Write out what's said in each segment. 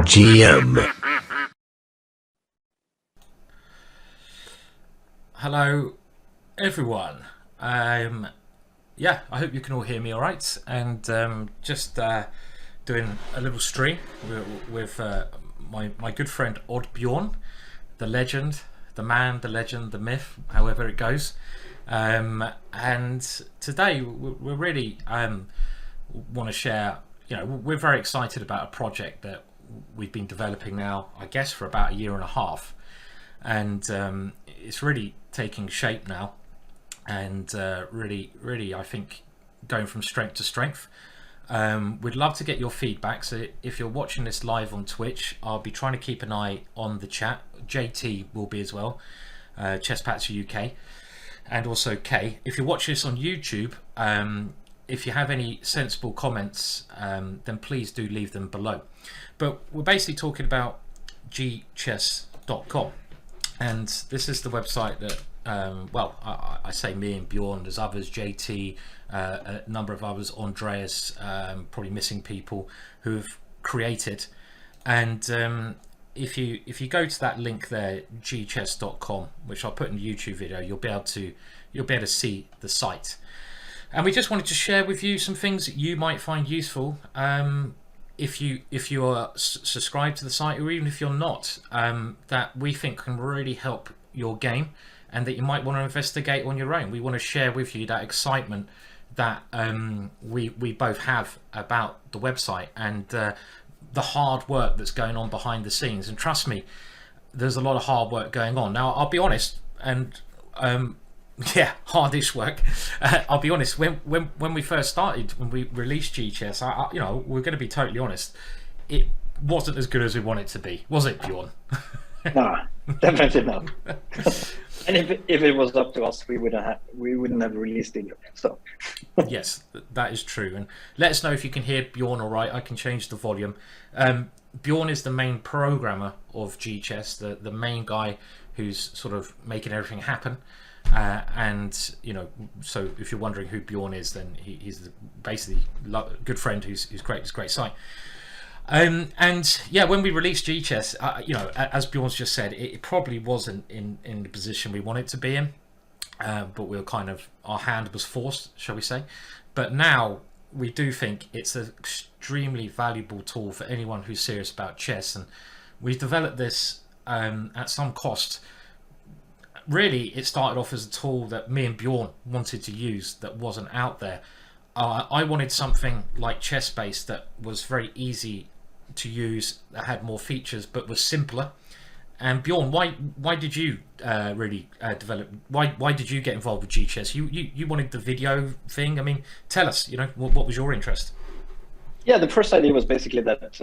GM. Hello, everyone. Yeah, I hope you can all hear me all right. And just doing a little stream with my good friend Odd Bjorn, the legend, the man, the legend, the myth, however it goes. And today we really want to share. We're very excited about a project that we've been developing now, I guess, for about a year and a half, and it's really taking shape now, and really, I think, going from strength to strength. We'd love to get your feedback. So if you're watching this live on Twitch, I'll be trying to keep an eye on the chat. JT will be as well, Chess Patcher UK, and also Kay. If you're watching this on YouTube, if you have any sensible comments, then please do leave them below. But we're basically talking about Gchess.com, and this is the website that I say me and Bjorn, there's others, JT, a number of others, Andreas, probably missing people, who've created. And if you go to that link there, gchess.com, which I'll put in the YouTube video, you'll be able to see the site. And we just wanted to share with you some things that you might find useful, if you are subscribed to the site, or even if you're not, that we think can really help your game, and that you might want to investigate on your own. We want to share with you that excitement that we both have about the website, and the hard work that's going on behind the scenes. And trust me, there's a lot of hard work going on. Now, I'll be honest, and yeah, hardish work. I'll be honest. When we first started, when we released Gchess, we're going to be totally honest. It wasn't as good as we want it to be, was it, Bjorn? No, definitely not. And if it was up to us, we wouldn't have released it. So yes, that is true. And let us know if you can hear Bjorn all right. I can change the volume. Bjorn is the main programmer of Gchess, the main guy who's sort of making everything happen. And so if you're wondering who Bjorn is, then he's basically a good friend who's created this great site. And yeah, when we released Gchess, as Bjorn's just said, it probably wasn't in the position we want it to be in, but we were our hand was forced, shall we say. But now we do think it's an extremely valuable tool for anyone who's serious about chess, and we've developed this at some cost. Really, it started off as a tool that me and Bjorn wanted to use that wasn't out there. I wanted something like ChessBase that was very easy to use, that had more features, but was simpler. And Bjorn, why did you really develop? Why did you get involved with Gchess? You wanted the video thing. I mean, tell us. What was your interest? yeah, the first idea was basically that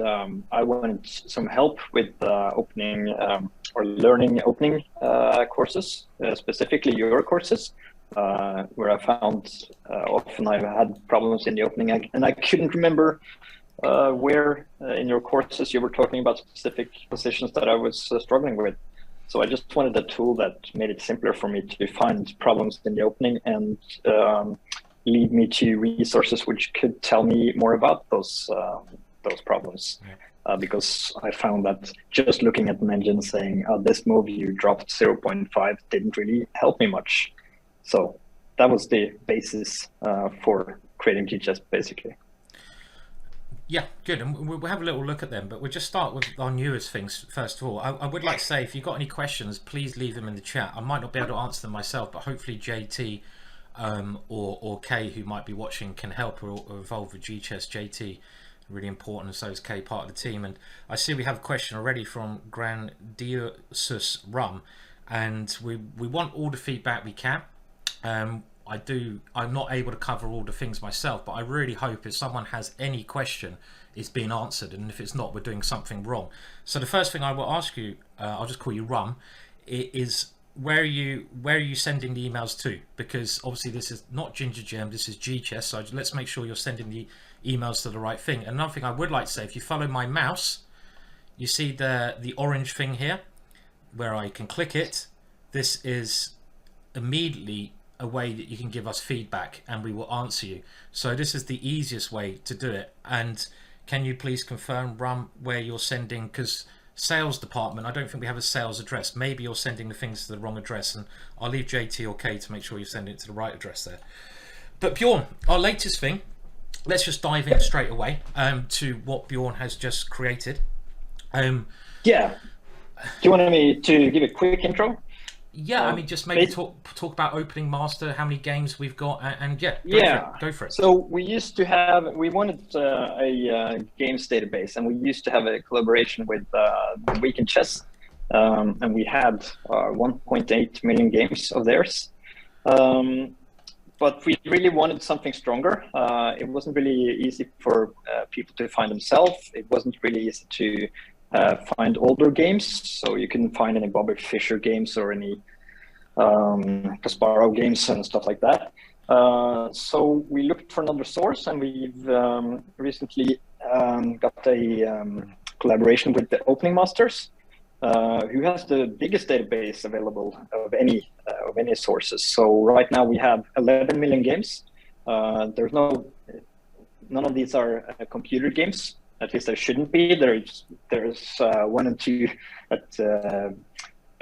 I wanted some help with opening or learning opening courses, specifically your courses, where I found often I had problems in the opening, and I couldn't remember where in your courses you were talking about specific positions that I was struggling with. So I just wanted a tool that made it simpler for me to find problems in the opening and lead me to resources which could tell me more about those problems. Because I found that just looking at an engine saying, oh, this move you dropped 0.5 didn't really help me much. So that was the basis for creating Gchess, basically. Yeah, good. And we'll have a little look at them, but we'll just start with our newest things first of all. I would like to say, if you've got any questions, please leave them in the chat. I might not be able to answer them myself, but hopefully JT or Kay, who might be watching, can help or involved with Gchess. JT, really important, and so is Kay, part of the team. And I see we have a question already from Grandiosus Rum, and we want all the feedback we can. I'm not able to cover all the things myself, but I really hope if someone has any question, it's being answered, and if it's not, we're doing something wrong. So the first thing I will ask you, I'll just call you Rum, is where are you sending the emails to? Because obviously this is not Ginger Gem, this is Gchess, so let's make sure you're sending the emails to the right thing. Another thing I would like to say, if you follow my mouse, you see the orange thing here where I can click it. This is immediately a way that you can give us feedback and we will answer you. So this is the easiest way to do it. And can you please confirm, Rum, where you're sending? Because sales department, I don't think we have a sales address. Maybe you're sending the things to the wrong address, and I'll leave JT or K to make sure you're sending it to the right address there. But Bjorn, our latest thing, let's just dive in straight away to what Bjorn has just created. Yeah. Do you want me to give a quick intro? Yeah, I mean, just maybe talk about Opening Master, how many games we've got, and go for it. So we wanted a games database, and we used to have a collaboration with the Week in Chess, and we had 1.8 million games of theirs. But we really wanted something stronger. It wasn't really easy for people to find themselves. It wasn't really easy to find older games, so you couldn't find any Bobby Fischer games or any Kasparov games and stuff like that. So we looked for another source, and we've recently got a collaboration with the Opening Masters, who has the biggest database available of any sources. So right now we have 11 million games. None of these are computer games. At least there shouldn't be. There's one and two that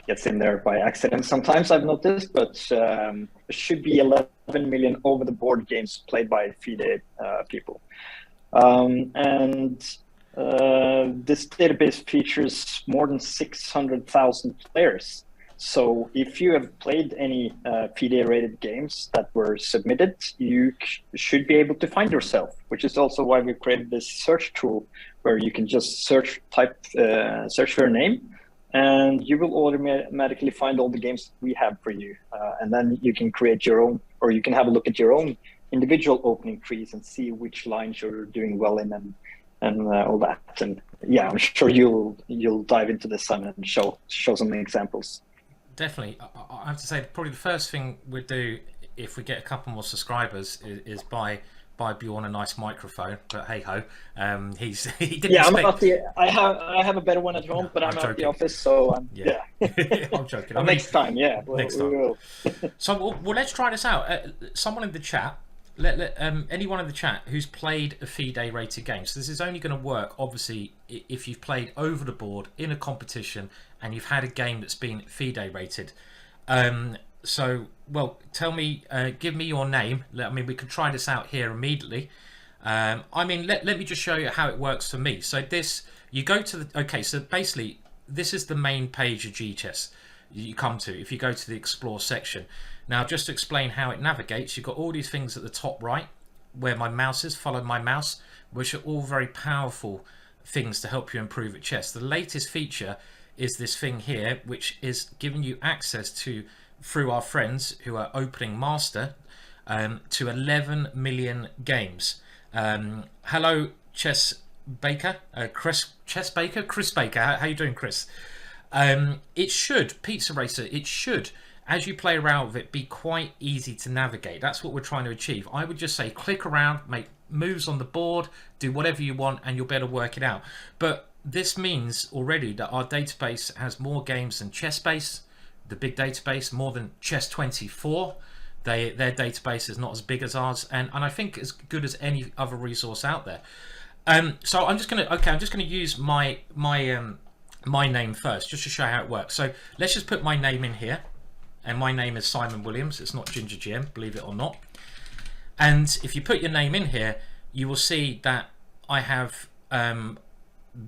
gets in there by accident sometimes, I've noticed, but there should be 11 million over-the-board games played by FIDE people. And this database features more than 600,000 players. So if you have played any FIDE-rated games that were submitted, you should be able to find yourself, which is also why we created this search tool where you can just search for a name, and you will automatically find all the games we have for you. And then you can create your own, or you can have a look at your own individual opening trees and see which lines you're doing well in and all that. And yeah, I'm sure you'll dive into this and show some examples. Definitely. I have to say, probably the first thing we'd do if we get a couple more subscribers is buy Bjorn a nice microphone. But hey ho, he didn't. Yeah, I have a better one at home, but I'm at the office, so yeah. I'm joking. Next time, yeah. Next time. We will. So let's try this out. Someone in the chat. Let anyone in the chat who's played a FIDE rated game. So this is only going to work, obviously, if you've played over the board in a competition and you've had a game that's been FIDE rated. So, well, tell me, give me your name. I mean, we could try this out here immediately. I mean, let me just show you how it works for me. So this, you go to the, okay, so basically, this is the main page of Gchess you come to if you go to the Explore section. Now, just to explain how it navigates, you've got all these things at the top right where my mouse is, follow my mouse, which are all very powerful things to help you improve at chess. The latest feature is this thing here, which is giving you access to, through our friends who are Opening Master, to 11 million games. Hello, Chess Baker, Chris Baker. How you doing, Chris? It should, Pizza Racer, it should, as you play around with it, be quite easy to navigate. That's what we're trying to achieve. I would just say click around, make moves on the board, do whatever you want, and you'll be able to work it out. But this means already that our database has more games than ChessBase, the big database, more than Chess24. Their database is not as big as ours, and I think as good as any other resource out there. So I'm just gonna use my name first, just to show how it works. So let's just put my name in here, and my name is Simon Williams. It's not Ginger GM, believe it or not. And if you put your name in here, you will see that I have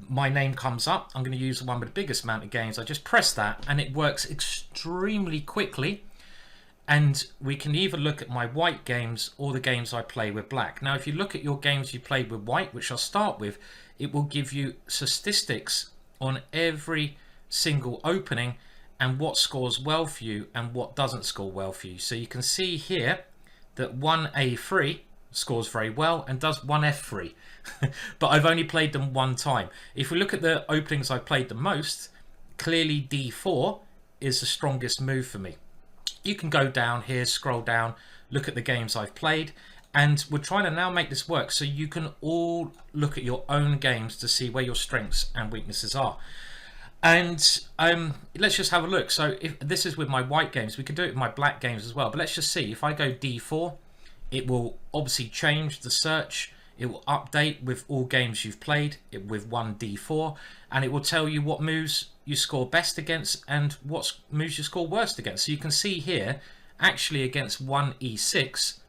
my name comes up. I'm going to use the one with the biggest amount of games. I just press that, and it works extremely quickly. And we can either look at my white games or the games I play with black. Now, if you look at your games you played with white, which I'll start with, it will give you statistics on every single opening and what scores well for you and what doesn't score well for you. So you can see here that 1A3 scores very well and does 1F3, but I've only played them one time. If we look at the openings I've played the most, clearly D4 is the strongest move for me. You can go down here, scroll down, look at the games I've played, and we're trying to now make this work so you can all look at your own games to see where your strengths and weaknesses are. And let's just have a look. So if this is with my white games, we could do it with my black games as well. But let's just see. If I go D4, it will obviously change the search. It will update with all games you've played with one d4, and it will tell you what moves you score best against and what moves you score worst against. So you can see here, actually against one e6,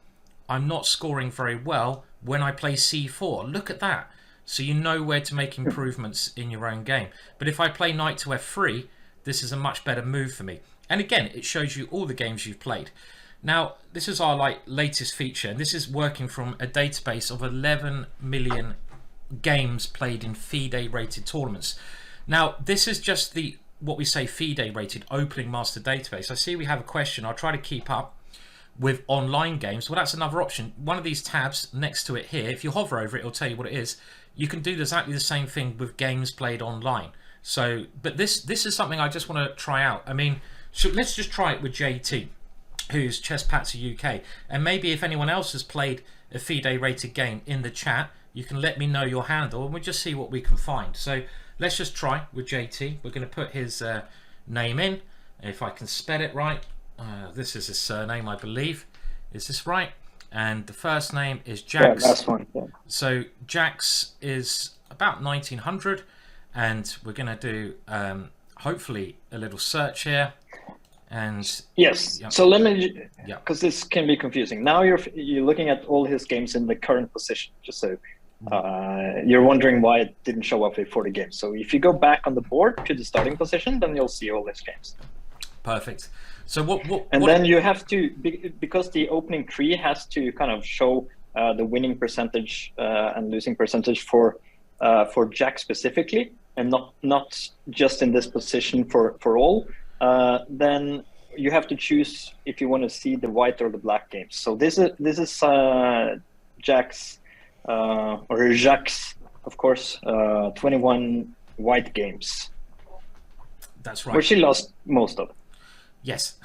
I'm not scoring very well when I play c4. Look at that. So you know where to make improvements in your own game. But if I play knight to f3, this is a much better move for me. And again, it shows you all the games you've played. Now, this is our latest feature, and this is working from a database of 11 million games played in FIDE rated tournaments. Now, this is just the what we say FIDE rated opening master database. I see we have a question. I'll try to keep up with online games. Well, that's another option. One of these tabs next to it here, if you hover over it, it'll tell you what it is. You can do exactly the same thing with games played online. So, but this is something I just want to try out. I mean, let's just try it with JT, who's Chess Patzer UK, and maybe if anyone else has played a FIDE rated game in the chat, you can let me know your handle and we'll just see what we can find. So let's just try with JT. We're going to put his name in, if I can spell it right. This is his surname, I believe. Is this right? And the first name is Jax. Yeah, that's one. Yeah. So Jax is about 1900, and we're going to do hopefully a little search here. And yes, yeah. So let me, because this can be confusing. Now you're looking at all his games in the current position, just so you're wondering why it didn't show up before the game. So if you go back on the board to the starting position, then you'll see all his games. Perfect. So then you have to, because the opening tree has to kind of show the winning percentage and losing percentage for Jack specifically, and not just in this position for all. Then you have to choose if you want to see the white or the black games. So this is Jack's or Jacques, of course, 21 white games. That's right. Which he lost most of. Yes.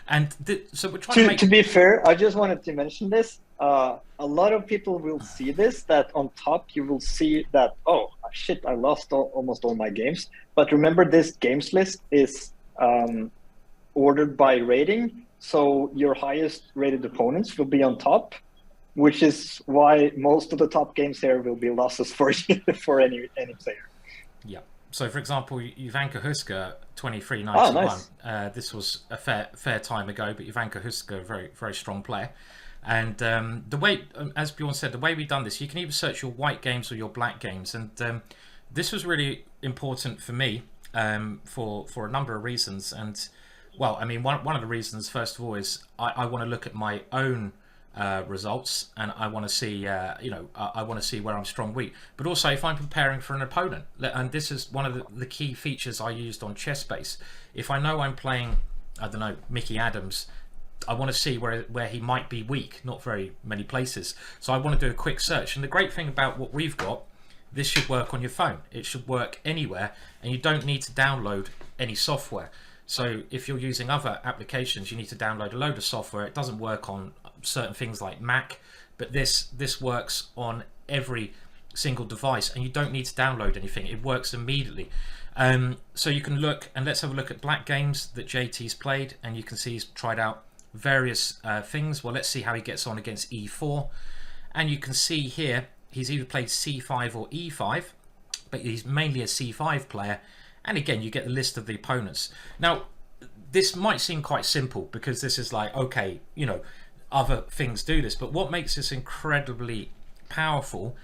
And so we're trying to be fair, I just wanted to mention this. A lot of people will see this, that on top you will see that, oh shit, I lost almost all my games. But remember, this games list is ordered by rating, so your highest rated opponents will be on top, which is why most of the top games here will be losses for for any player. Yeah. So, for example, Ivanka Huska, 2391. Oh, nice. This was a fair time ago, but Ivanka Huska, very very strong player. And the way, as Bjorn said, the way we've done this, you can either search your white games or your black games. And this was really important for me for a number of reasons. And, well, I mean, one of the reasons, first of all, is I want to look at my own results, and I want to see, I want to see where I'm strong, weak. But also, if I'm preparing for an opponent, and this is one of the key features I used on ChessBase. If I know I'm playing, I don't know, Mickey Adams, I want to see where he might be weak, not very many places. So I want to do a quick search. And the great thing about what we've got, this should work on your phone. It should work anywhere, and you don't need to download any software. So if you're using other applications, you need to download a load of software. It doesn't work on certain things like Mac, but this works on every single device, and you don't need to download anything. It works immediately. So you can look, and let's have a look at black games that JT's played, and you can see he's tried out various things. Well, let's see how he gets on against e4, and you can see here he's either played c5 or e5, but he's mainly a c5 player. And again, you get the list of the opponents. Now, this might seem quite simple because this is like, okay, other things do this, but what makes this incredibly powerful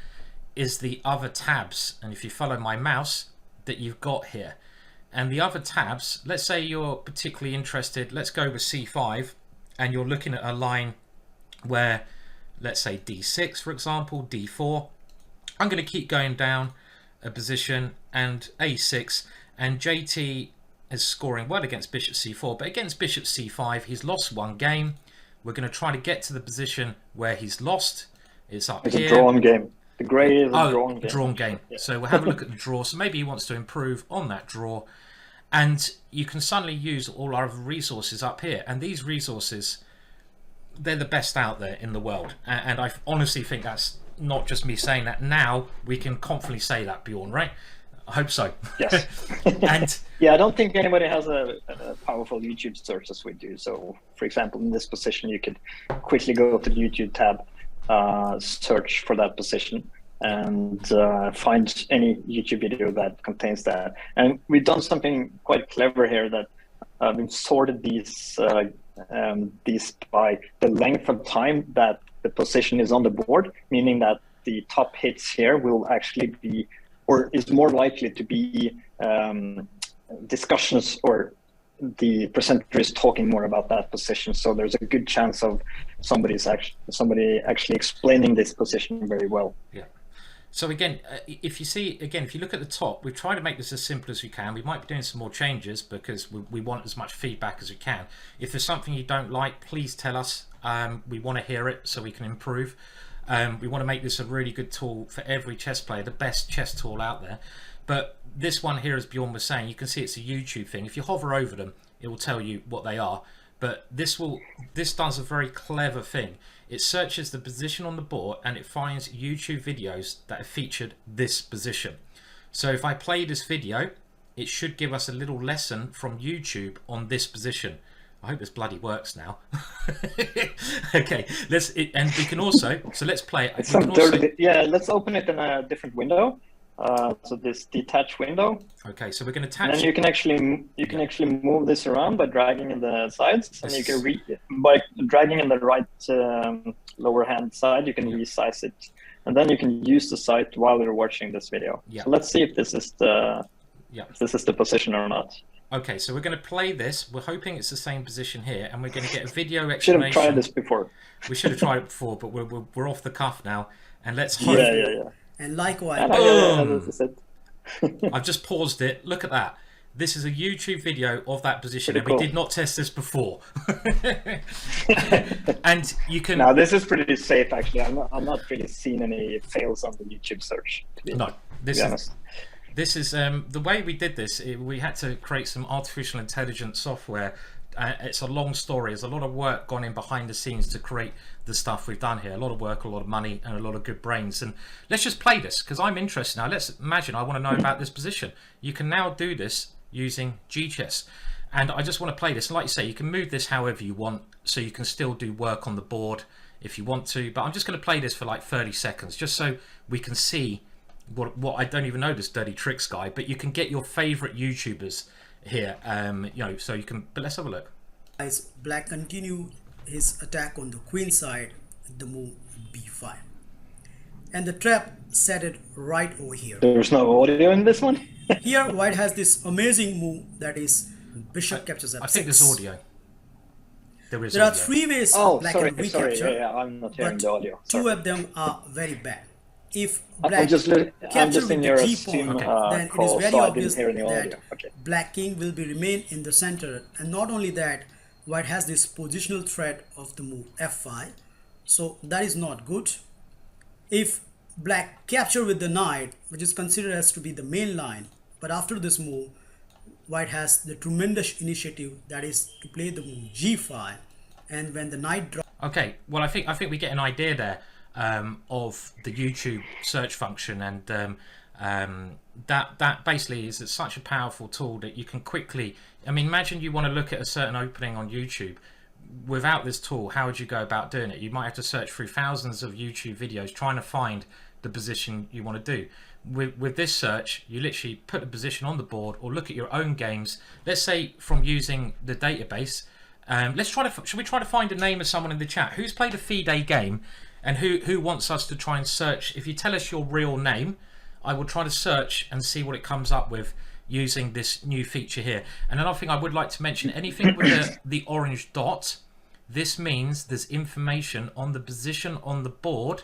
is the other tabs. And if you follow my mouse that you've got here, and the other tabs, let's say you're particularly interested, let's go with c5, and you're looking at a line where, let's say d6, for example, d4. I'm going to keep going down a position, and a6, and JT is scoring well against bishop c4, but against bishop c5 he's lost one game. We're going to try to get to the position where he's lost. It's up here. It's a drawn game. The grey is a drawn game. Drawn game. Yeah. So we'll have a look at the draw. So maybe he wants to improve on that draw, and you can suddenly use all our other resources up here, and these resources, they're the best out there in the world, and I honestly think that's not just me saying that. Now we can confidently say that, Bjorn, right? I hope so. Yes. And yeah, I don't think anybody has a powerful YouTube search as we do. So, for example, in this position, you could quickly go to the YouTube tab search for that position and find any YouTube video that contains that. And we've done something quite clever here, that we've sorted these by the length of time that the position is on the board, meaning that the top hits here will actually be, or is more likely to be, discussions, or the presenter is talking more about that position. So there's a good chance of somebody actually explaining this position very well. Yeah. So again, if you look at the top, we've tried to make this as simple as we can. We might be doing some more changes because we want as much feedback as we can. If there's something you don't like, please tell us. We want to hear it so we can improve. We want to make this a really good tool for every chess player, the best chess tool out there. But this one here, as Bjorn was saying, you can see it's a YouTube thing. If you hover over them, it will tell you what they are. But this does a very clever thing. It searches the position on the board and it finds YouTube videos that have featured this position. So if I play this video, it should give us a little lesson from YouTube on this position. I hope this bloody works now. Okay, and we can also, so let's play it. Yeah, let's open it in a different window. So this detach window. Okay, so we're going to attach. And then you can actually move this around by dragging in the sides, and you can by dragging in the right lower hand side, you can resize it, and then you can use the site while you're watching this video. So let's see if this is the position or not. Okay, so we're going to play this. We're hoping it's the same position here, and we're going to get a video explanation. Should have tried this before. We should have tried it before, but we're off the cuff now, and let's hope. Yeah. And likewise, I've just paused it. Look at that. This is a YouTube video of that position, and we did not test this before. And you can. Now this is pretty safe, actually. I'm not really seeing any fails on the YouTube search. No, this is the way we did this. We had to create some artificial intelligence software. It's a long story. There's a lot of work gone in behind the scenes to create the stuff we've done here. A lot of work, a lot of money, and a lot of good brains. And let's just play this, because I'm interested now. Let's imagine I want to know about this position. You can now do this using Gchess. And I just want to play this. And like you say, you can move this however you want, so you can still do work on the board if you want to. But I'm just going to play this for like 30 seconds, just so we can see what I don't even know this dirty tricks guy, but you can get your favorite YouTubers here, so you can. But let's have a look. As black continue his attack on the queen side, the move b5, and the trap set it right over here. There's no audio in this one. Here white has this amazing move, that is bishop captures f6. I think there's audio. There are three ways black can recapture. Yeah, I'm not hearing the audio. Two of them are very bad. If black I'm just in with your the g pawn, then it is very obvious that Okay. black king will be remain in the center. And not only that, white has this positional threat of the move f5, so that is not good. If black capture with the knight, which is considered as to be the main line, but after this move, white has the tremendous initiative, that is to play the move g5, and when the knight drops. Okay, well I think we get an idea there. Of the YouTube search function, and that basically is such a powerful tool that you can quickly. I mean, imagine you want to look at a certain opening on YouTube. Without this tool, how would you go about doing it? You might have to search through thousands of YouTube videos trying to find the position you want to do. With this search, you literally put the position on the board, or look at your own games. Let's say from using the database. Should we try to find a name of someone in the chat who's played a FIDE game? And who wants us to try and search? If you tell us your real name, I will try to search and see what it comes up with using this new feature here. And another thing I would like to mention, anything with the orange dot, this means there's information on the position on the board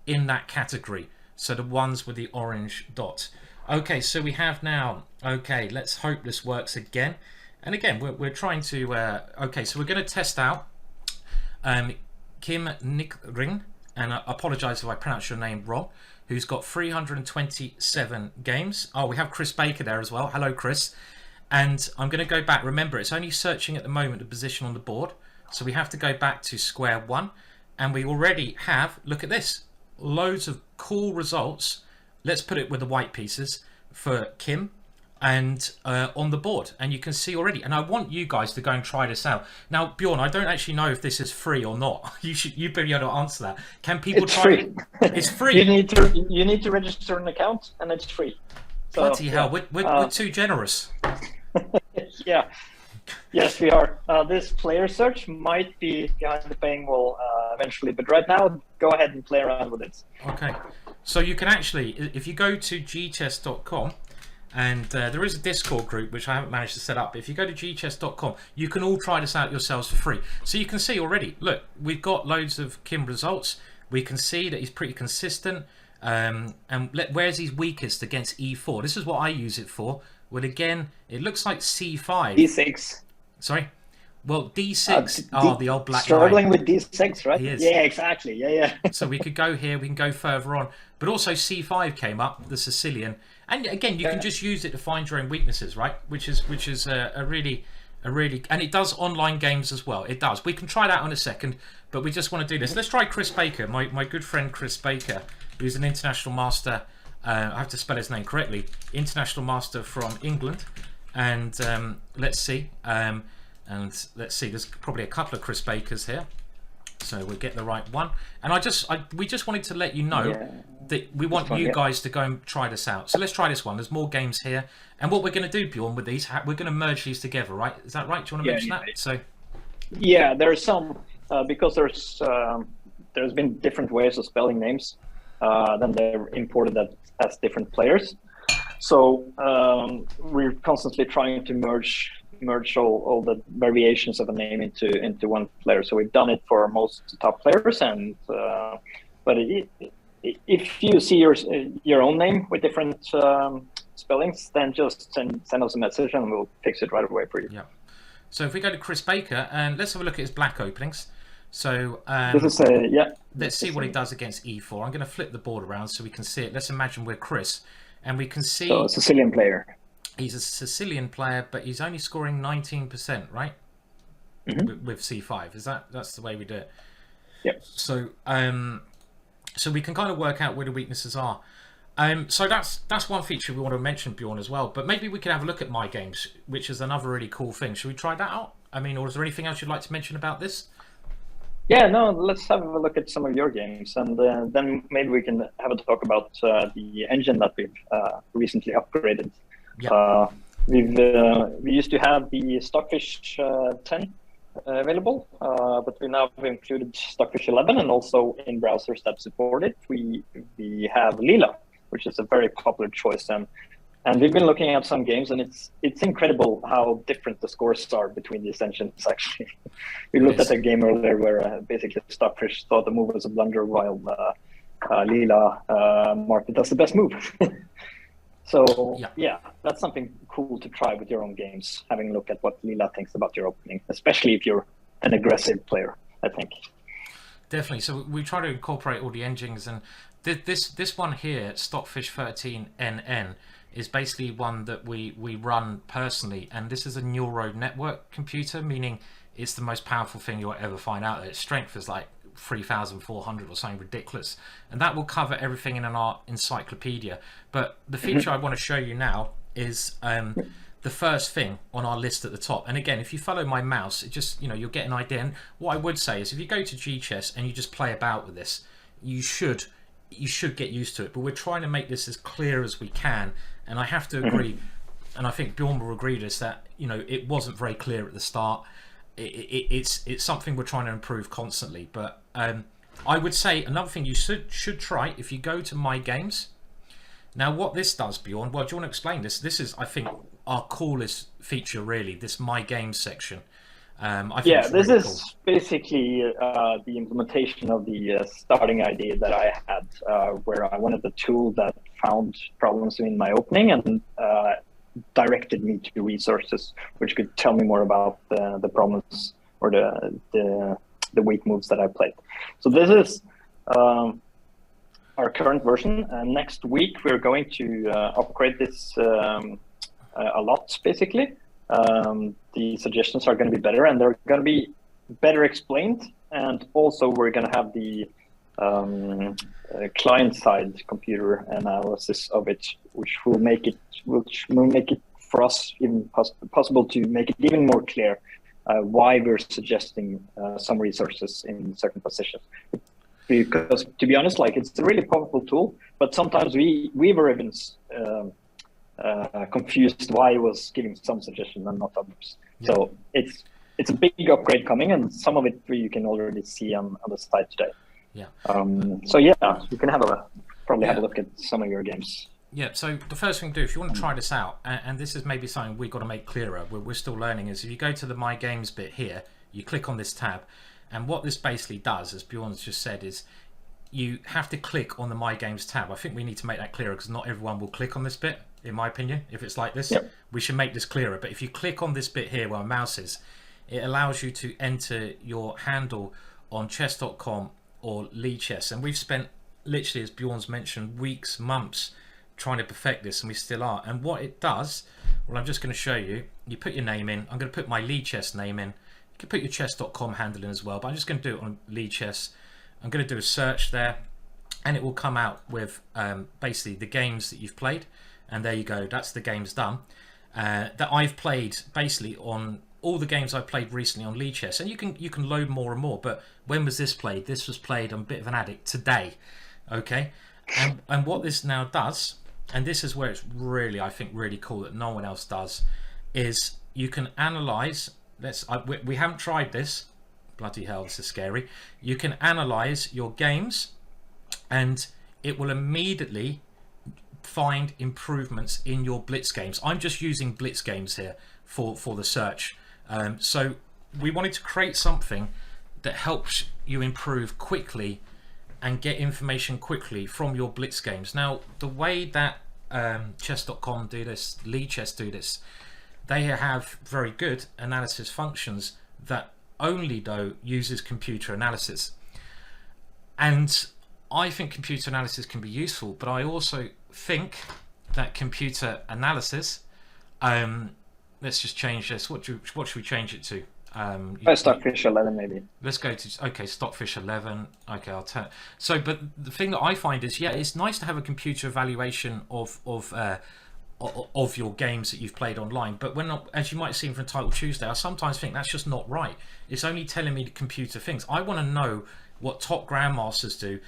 in that category. So the ones with the orange dot. Okay, so we have now, okay, let's hope this works again. And again, we're trying to, okay, so we're going to test out Kim Nickring. And I apologise if I pronounce your name wrong, who's got 327 games. Oh, we have Chris Baker there as well. Hello, Chris. And I'm going to go back. Remember, it's only searching at the moment the position on the board. So we have to go back to square one. And we already have, look at this, loads of cool results. Let's put it with the white pieces for Kim. and on the board, and you can see already. And I want you guys to go and try this out. Now, Bjorn, I don't actually know if this is free or not. You'd be able to answer that. Can people It's try? free. It's free. you need to register an account, and it's free. So, Bloody hell, we're too generous. Yeah. Yes, we are. This player search might be behind the paywall eventually, but right now, go ahead and play around with it. Okay, so you can actually, if you go to gchess.com, and there is a Discord group which I haven't managed to set up, but if you go to gchess.com, you can all try this out yourselves for free. So you can see already, look, we've got loads of Kim results. We can see that he's pretty consistent. And where's his weakest against e4? This is what I use it for. Well, again, it looks like c5. D6. Sorry? Well, d6. The old black struggling line. with d6, right? He is. Yeah, exactly. Yeah. So we could go here, we can go further on. But also c5 came up, the Sicilian. And again, you can just use it to find your own weaknesses, right? Which is a really, and it does online games as well. It does. We can try that in a second, but we just want to do this. Let's try Chris Baker, my good friend Chris Baker, who's an international master. I have to spell his name correctly. International master from England. And let's see. There's probably a couple of Chris Bakers here. So we'll get the right one. And we just wanted to let you know that we want you guys to go and try this out. So let's try this one. There's more games here. And what we're going to do, Bjorn, with these, we're going to merge these together, right? Is that right? Do you want to mention that? So, yeah, there's some, because there's been different ways of spelling names. Then they're imported as different players. So we're constantly trying to merge all the variations of a name into one player. So we've done it for most top players, and but if you see your own name with different spellings, then just send us a message and we'll fix it right away for you. Yeah. So if we go to Chris Baker and let's have a look at his black openings. So let's see what he does against e4. I'm going to flip the board around so we can see it. Let's imagine we're Chris, and we can see. So a Sicilian player. He's a Sicilian player, but he's only scoring 19%, right? With c5. That's the way we do it? Yep. So so we can kind of work out where the weaknesses are. So that's one feature we want to mention, Bjorn, as well. But maybe we can have a look at my games, which is another really cool thing. Should we try that out? I mean, or is there anything else you'd like to mention about this? Yeah, no, let's have a look at some of your games, and then maybe we can have a talk about the engine that we've recently upgraded. Yeah. We used to have the Stockfish 10 available, but we now have included Stockfish 11, and also in browsers that support it, we have Lila, which is a very popular choice. And we've been looking at some games, and it's incredible how different the scores are between these engines, actually. We looked at a game earlier where basically Stockfish thought the move was a blunder, while Lila marked it as the best move. So, yeah, that's something cool to try with your own games, having a look at what Lila thinks about your opening, especially if you're an aggressive player, I think. Definitely. So we try to incorporate all the engines, and this one here, Stockfish 13NN, is basically one that we run personally, and this is a neural network computer, meaning it's the most powerful thing you'll ever find out. Its strength is like 3,400 or something ridiculous, and that will cover everything in our encyclopedia. But the feature I want to show you now is the first thing on our list at the top. And again, if you follow my mouse, it just, you'll get an idea. And what I would say is, if you go to Gchess and you just play about with this, you should get used to it. But we're trying to make this as clear as we can. And I have to agree, and I think Bjorn will agree to this, that it wasn't very clear at the start. It's something we're trying to improve constantly. But I would say another thing you should try, if you go to My Games. Now, what this does, Bjorn, well, do you want to explain this? This is, I think, our coolest feature, really, this My Games section. I think this really is cool. Basically the implementation of the starting idea that I had, where I wanted a tool that found problems in my opening and directed me to resources which could tell me more about the problems or the weak moves that I played. So this is our current version, and next week we're going to upgrade this a lot, basically. The suggestions are going to be better, and they're going to be better explained, and also we're going to have the client-side computer analysis of it, which will make it for us even possible to make it even more clear why we're suggesting some resources in certain positions. Because to be honest, like it's a really powerful tool, but sometimes we were even confused why it was giving some suggestions and not others. Yeah. So it's a big upgrade coming, and some of it you can already see on the site today. Yeah. So yeah, you can have probably have a look at some of your games. Yeah, so the first thing to do, if you want to try this out, and this is maybe something we've got to make clearer, we're still learning, is if you go to the My Games bit here, you click on this tab, and what this basically does, as Bjorn's just said, is you have to click on the My Games tab. I think we need to make that clearer because not everyone will click on this bit, in my opinion. If it's like this, we should make this clearer. But if you click on this bit here where our mouse is, it allows you to enter your handle on chess.com or Gchess. And we've spent, literally, as Bjorn's mentioned, weeks, months trying to perfect this, and we still are. And what it does, well, I'm just going to show you. You put your name in. I'm going to put my Gchess name in. You can put your chess.com handle in as well, but I'm just going to do it on Gchess. I'm going to do a search there, and it will come out with basically the games that you've played. And there you go. That's the games done. That I've played basically on all the games I've played recently on Gchess. And you can load more and more. But when was this played? This was played, I'm a bit of an addict, today. Okay. And what this now does, and this is where it's really, I think, really cool that no one else does, is you can analyze. We haven't tried this. Bloody hell, this is scary. You can analyze your games, and it will immediately find improvements in your blitz games. I'm just using blitz games here for the search. So we wanted to create something that helps you improve quickly and get information quickly from your blitz games. Now, the way that chess.com do this, Gchess do this, they have very good analysis functions that only, though, uses computer analysis. And I think computer analysis can be useful, but I also think that computer analysis, let's just change this. What should we change it to? Stockfish 11 maybe. Let's go to Stockfish 11. Okay, I'll turn. So, but the thing that I find is, yeah, it's nice to have a computer evaluation of your games that you've played online. But as you might have seen from Untitled Tuesday, I sometimes think that's just not right. It's only telling me the computer things. I want to know what top grandmasters do,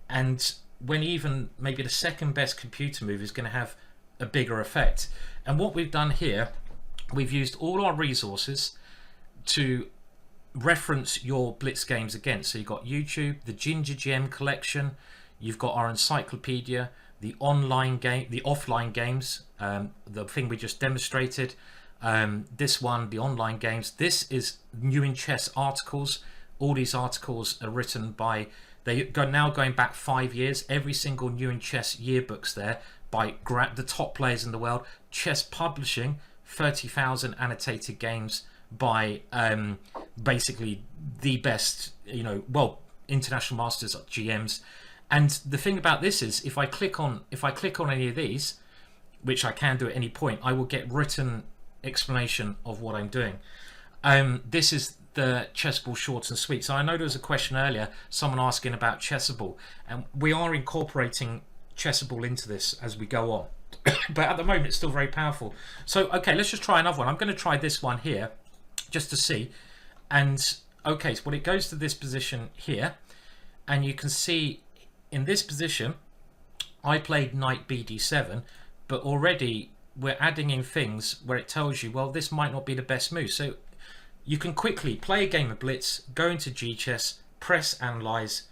and when even maybe the second best computer move is going to have a bigger effect. And what we've done here, we've used all our resources to reference your blitz games against. So you've got YouTube, the Ginger Gem collection, you've got our encyclopedia, the online game, the offline games, the thing we just demonstrated, this one, the online games. This is New in Chess articles. All these articles are written by, now going back 5 years, every single New in Chess yearbooks there by the top players in the world. Chess Publishing, 30,000 annotated games by basically the best, international masters, GMs. And the thing about this is, if I click on any of these, which I can do at any point, I will get written explanation of what I'm doing. This is the Chessable Short and Sweet. So I know there was a question earlier, someone asking about Chessable, and we are incorporating Chessable into this as we go on. But at the moment, it's still very powerful. So, okay, let's just try another one. I'm going to try this one here, just to see. And, okay, so it goes to this position here, and you can see in this position, I played knight bd7, but already we're adding in things where it tells you, well, this might not be the best move. So you can quickly play a game of blitz, go into Gchess, press analyze,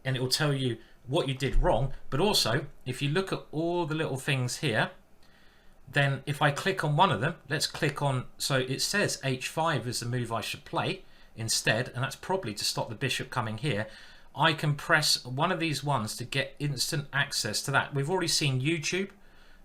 and it will tell you what you did wrong. But also, if you look at all the little things here, then if I click on one of them, let's click on, so it says h5 is the move I should play instead, and that's probably to stop the bishop coming here. I can press one of these ones to get instant access to that. We've already seen YouTube,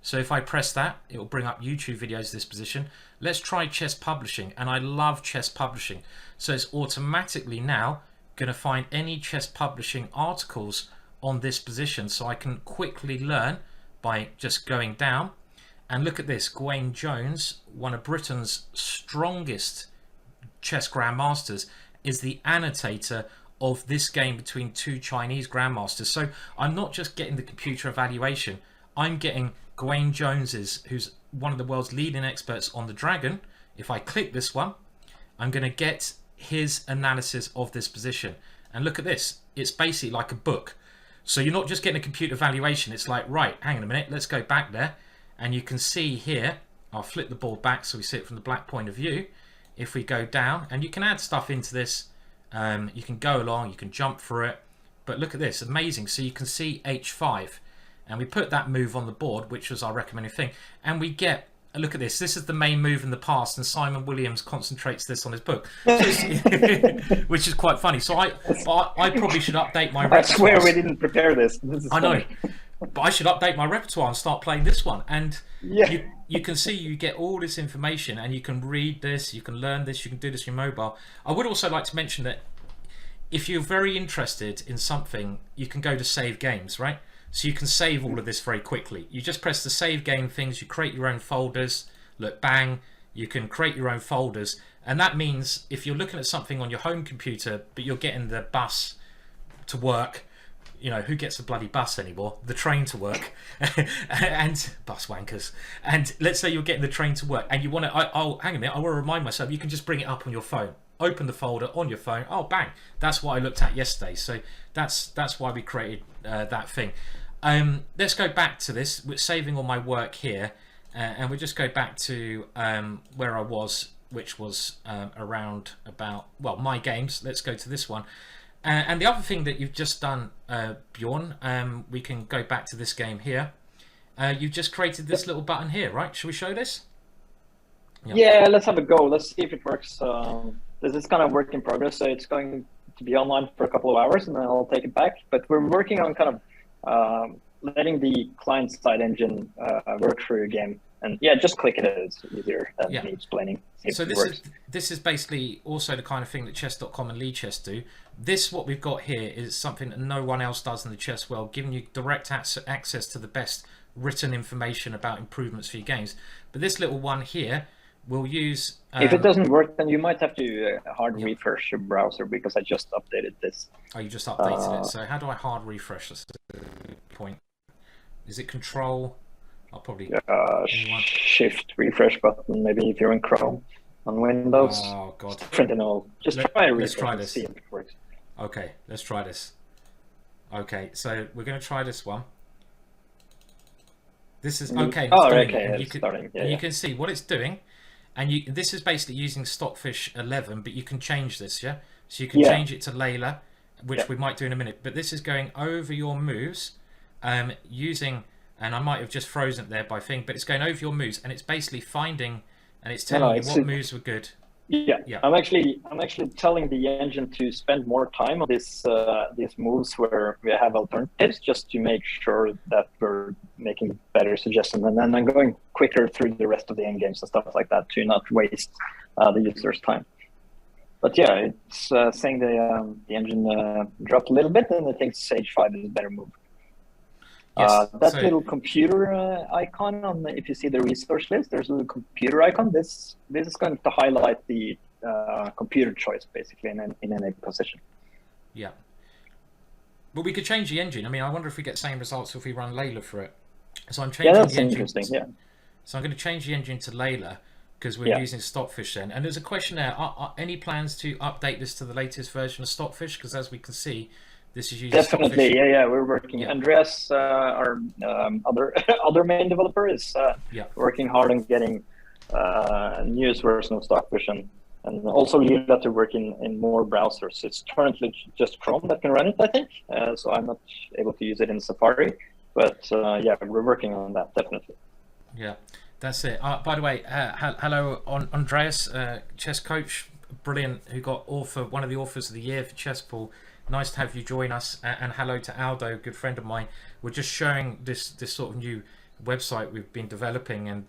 so if I press that, it will bring up YouTube videos this position. Let's try Chess Publishing, and I love Chess Publishing. So it's automatically now going to find any Chess Publishing articles on this position, so I can quickly learn by just going down. And look at this, Gawain Jones, one of Britain's strongest chess grandmasters, is the annotator of this game between two Chinese grandmasters. So I'm not just getting the computer evaluation, I'm getting Gawain Jones's, who's one of the world's leading experts on the dragon. If I click this one, I'm going to get his analysis of this position. And look at this. It's basically like a book. So you're not just getting a computer valuation. It's like, right, hang on a minute. Let's go back there. And you can see here, I'll flip the board back so we see it from the black point of view. If we go down, and you can add stuff into this. You can go along, you can jump through it. But look at this, amazing. So you can see H5. And we put that move on the board, which was our recommended thing. And we get, look at this. This is the main move in the past, and Simon Williams concentrates this on his book, which is quite funny. So I probably should update my repertoire. I swear we didn't prepare this. This is I know, funny. but I should update my repertoire and start playing this one. And Yeah. you can see, you get all this information, and you can read this, you can learn this, you can do this on your mobile. I would also like to mention that if you're very interested in something, you can go to save games, right? So you can save all of this very quickly. You just press the save game things, you create your own folders. Look, bang, you can create your own folders. And that means if you're looking at something on your home computer, but you're getting the bus to work, you know, who gets the bloody bus anymore? The train to work. And bus wankers. And let's say you're getting the train to work and you want to, oh, hang on a minute, I want to remind myself, you can just bring it up on your phone. Open the folder on your phone. Oh, bang. That's what I looked at yesterday. So that's why we created that thing. Let's go back to this. We're saving all my work here. And we'll just go back to where I was, which was around about, well, my games. Let's go to this one. And the other thing that you've just done, Bjorn, we can go back to this game here. You've just created this little button here, right? Shall we show this? Yeah, let's have a go. Let's see if it works. This is kind of work in progress, so it's going to be online for a couple of hours, and then I'll take it back. But we're working on kind of letting the client-side engine work for your game. And yeah, just click it. It's easier than me explaining. So this is basically also the kind of thing that chess.com and Gchess do. This, what we've got here, is something that no one else does in the chess world, giving you direct access to the best written information about improvements for your games. But this little one here will use... if it doesn't work, then you might have to hard refresh your browser, because I just updated this. Oh, you just updated it. So how do I hard refresh this point? Is it Control? I'll probably Shift refresh button, maybe if you're in Chrome on Windows. Oh god, different and all. Just try let's try this. See if it works. Okay, let's try this. Okay, so we're going to try this one. This is okay. Oh, okay. It's starting. Yeah, you can see what it's doing, and this is basically using Stockfish 11, but you can change this, yeah. So you can change it to Layla, which we might do in a minute. But this is going over your moves, using. And I might have just frozen it there by thing, but it's going over your moves, and it's basically finding, and it's telling you what moves were good. Yeah. I'm actually telling the engine to spend more time on these moves where we have alternatives, just to make sure that we're making better suggestions, and then I'm going quicker through the rest of the end games and stuff like that to not waste the user's time. But yeah, it's saying the engine dropped a little bit, and it thinks Sage 5 is a better move. Yes, that little computer icon on if you see the resource list, there's a little computer icon. This is going to highlight the computer choice basically in any position. Yeah, but we could change the engine. I mean, I wonder if we get the same results if we run Layla for it. So I'm changing that's the engine. Interesting. Yeah. So I'm going to change the engine to Layla because we're using Stockfish then. And there's a question there: are any plans to update this to the latest version of Stockfish? Because as we can see, this is using definitely, Stockfish. yeah, we're working. Yeah. Andreas, our other main developer, is working hard on getting newest version of Stockfish, and also Lila to work in more browsers. It's currently just Chrome that can run it, I think. So I'm not able to use it in Safari, but yeah, we're working on that definitely. Yeah, that's it. By the way, hello, Andreas, chess coach, brilliant, who got one of the authors of the year for Chesspool. Nice to have you join us, and hello to Aldo, good friend of mine. We're just showing this sort of new website we've been developing, and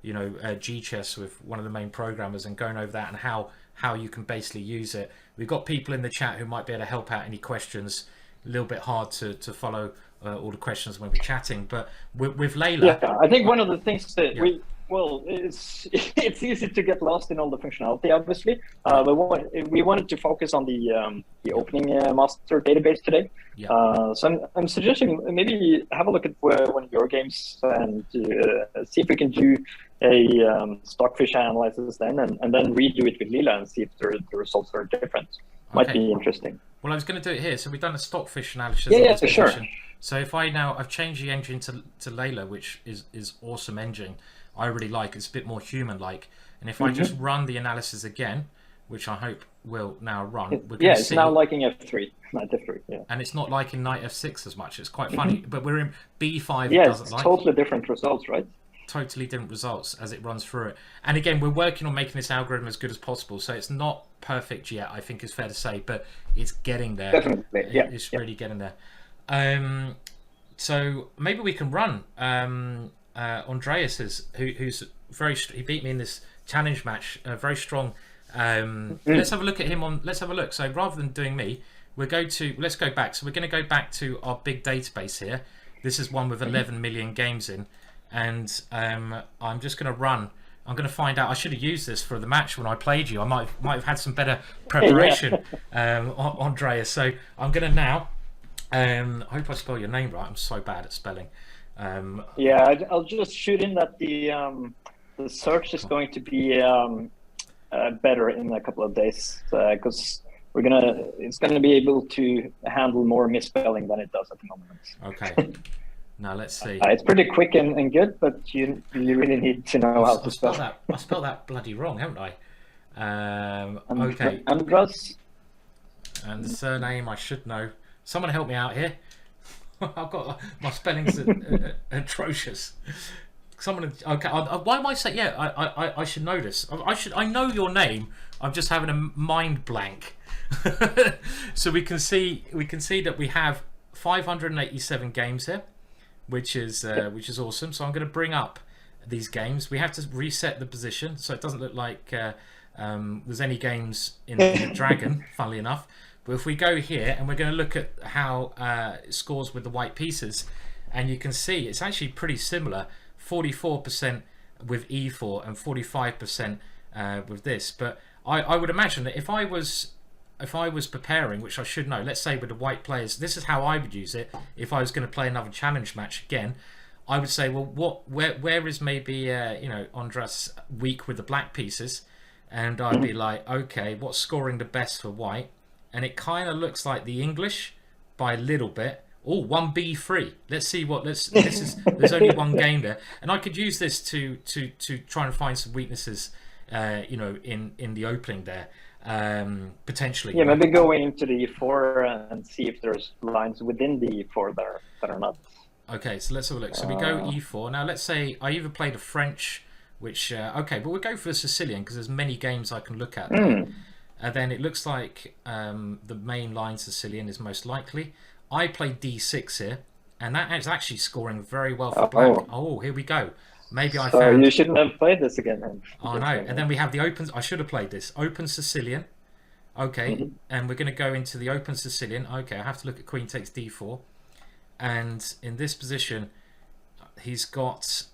Gchess with one of the main programmers, and going over that and how you can basically use it. We've got people in the chat who might be able to help out any questions. little bit hard to follow all the questions when we're chatting. But with Layla, Yeah, I think one of the things that Yeah. it's it's easy to get lost in all the functionality, obviously. But we wanted to focus on the opening master database today. Yeah. So I'm suggesting maybe have a look at one of your games and see if we can do a Stockfish analysis then, and then redo it with Lila and see if the results are different. Might be interesting. Well, I was going to do it here. So we've done a Stockfish analysis. Yeah, of this sure. position. So if I've changed the engine to Layla, which is awesome engine. I really like. It's a bit more human-like. And if I just run the analysis again, which I hope will now run, we're going to see. Now liking F3, knight F3. Yeah. And it's not liking knight F6 as much. It's quite funny. But we're in B5. Yeah, it doesn't it's like. totally different results, right? Totally different results as it runs through it. And again, we're working on making this algorithm as good as possible. So it's not perfect yet, I think it's fair to say, but it's getting there. Definitely, yeah. It's really getting there. So maybe we can run Andreas's, who's he beat me in this challenge match, very strong. Let's have a look at him let's have a look. So rather than doing me, let's go back. So we're going to go back to our big database here. This is one with 11 million games in. And I'm just going to run. I'm going to find out. I should have used this for the match when I played you. I might have had some better preparation, Andreas. So I'm going to now. I hope I spell your name right. I'm so bad at spelling. I'll just shoot in that the search is going to be better in a couple of days because it's gonna be able to handle more misspelling than it does at the moment. Okay. Now let's see. It's pretty quick and good, but you really need to know how to spell that. I spelled that bloody wrong, haven't I? Okay. Andras. And the surname I should know. Someone help me out here. I've got my spelling's atrocious. Someone. Okay. Why am I saying? Yeah, I should know this. I know your name. I'm just having a mind blank. So we can see that we have 587 games here. Which is awesome. So I'm going to bring up these games. We have to reset the position so it doesn't look like there's any games in the Dragon, funnily enough. But if we go here and we're going to look at how it scores with the white pieces, and you can see it's actually pretty similar. 44% with E4 and 45% with this. But I would imagine that if I was preparing, which I should know, let's say with the white players, this is how I would use it. If I was going to play another challenge match again, I would say, well, where is maybe Andras weak with the black pieces, and I'd be like, okay, what's scoring the best for white? And it kind of looks like the English by a little bit. Oh, 1B3. Let's see what there's only one game there, and I could use this to try and find some weaknesses, in the opening there. Potentially, maybe go into the E4 and see if there's lines within the E4 that are not. Okay, so let's have a look. So we go E4 now. Let's say I either played a French, which but we'll go for the Sicilian because there's many games I can look at. And then it looks like the main line Sicilian is most likely. I played D6 here, and that is actually scoring very well for black. Oh, here we go. Maybe I found. You shouldn't have played this again. Then. Oh no! And then we have the open. I should have played this open Sicilian. Okay, and we're going to go into the open Sicilian. Okay, I have to look at Queen takes D4, and in this position, he's got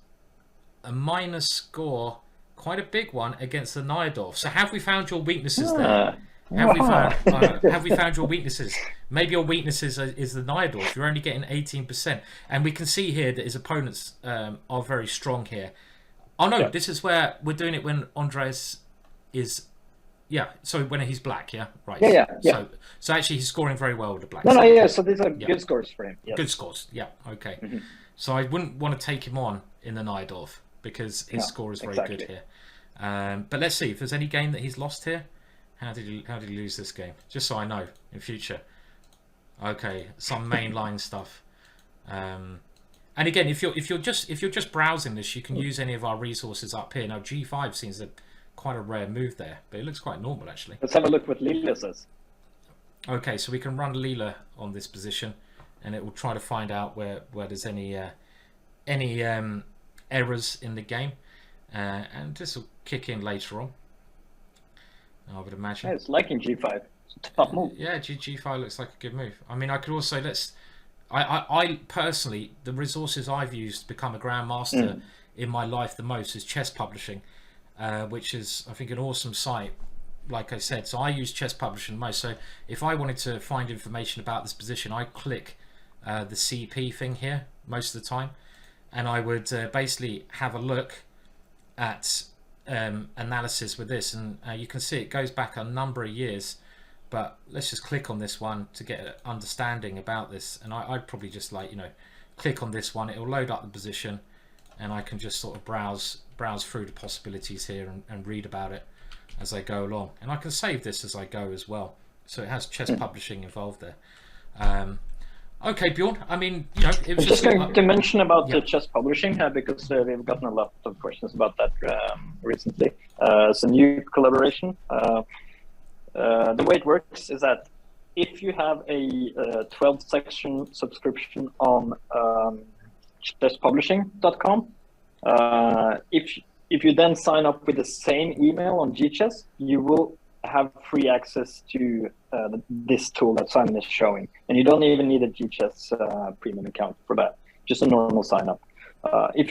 a minus score, quite a big one against the Najdorf. So have we found your weaknesses there? Have we found your weaknesses? Maybe your weaknesses is the Najdorf. You're only getting 18%, and we can see here that his opponents are very strong here. Oh no, this is where we're doing it when Andreas is, so when he's black, right. So actually he's scoring very well with the black. So these are good scores for him. Good scores, okay. So I wouldn't want to take him on in the Najdorf because his score is very good here. But let's see if there's any game that he's lost here. How did he lose this game? Just so I know in future. Okay, some mainline stuff. And again, if you're just browsing this, you can use any of our resources up here. Now G5 seems quite a rare move there, but it looks quite normal actually. Let's have a look what Lila says. Okay, so we can run Lila on this position, and it will try to find out where there's any errors in the game, and this will kick in later on. I would imagine. It's liking G5. Top move. Yeah, G5 looks like a good move. I mean, I could also I personally, the resources I've used to become a grandmaster in my life the most is Chess Publishing, which is, I think, an awesome site. Like I said, so I use Chess Publishing most. So if I wanted to find information about this position, I click the CP thing here most of the time, and I would basically have a look at analysis with this, and you can see it goes back a number of years. But let's just click on this one to get an understanding about this, and I'd probably just click on this one. It'll load up the position, and I can just sort of browse through the possibilities here and read about it as I go along. And I can save this as I go as well, so it has Chess Publishing involved there. Okay, Bjorn, I mean, it was just going to mention about the Chess Publishing, because we've gotten a lot of questions about that recently. It's a new collaboration. The way it works is that if you have a 12-section subscription on chesspublishing.com, if you then sign up with the same email on Gchess, you will have free access to this tool that Simon is showing, and you don't even need a Gchess premium account for that. Just a normal sign up. If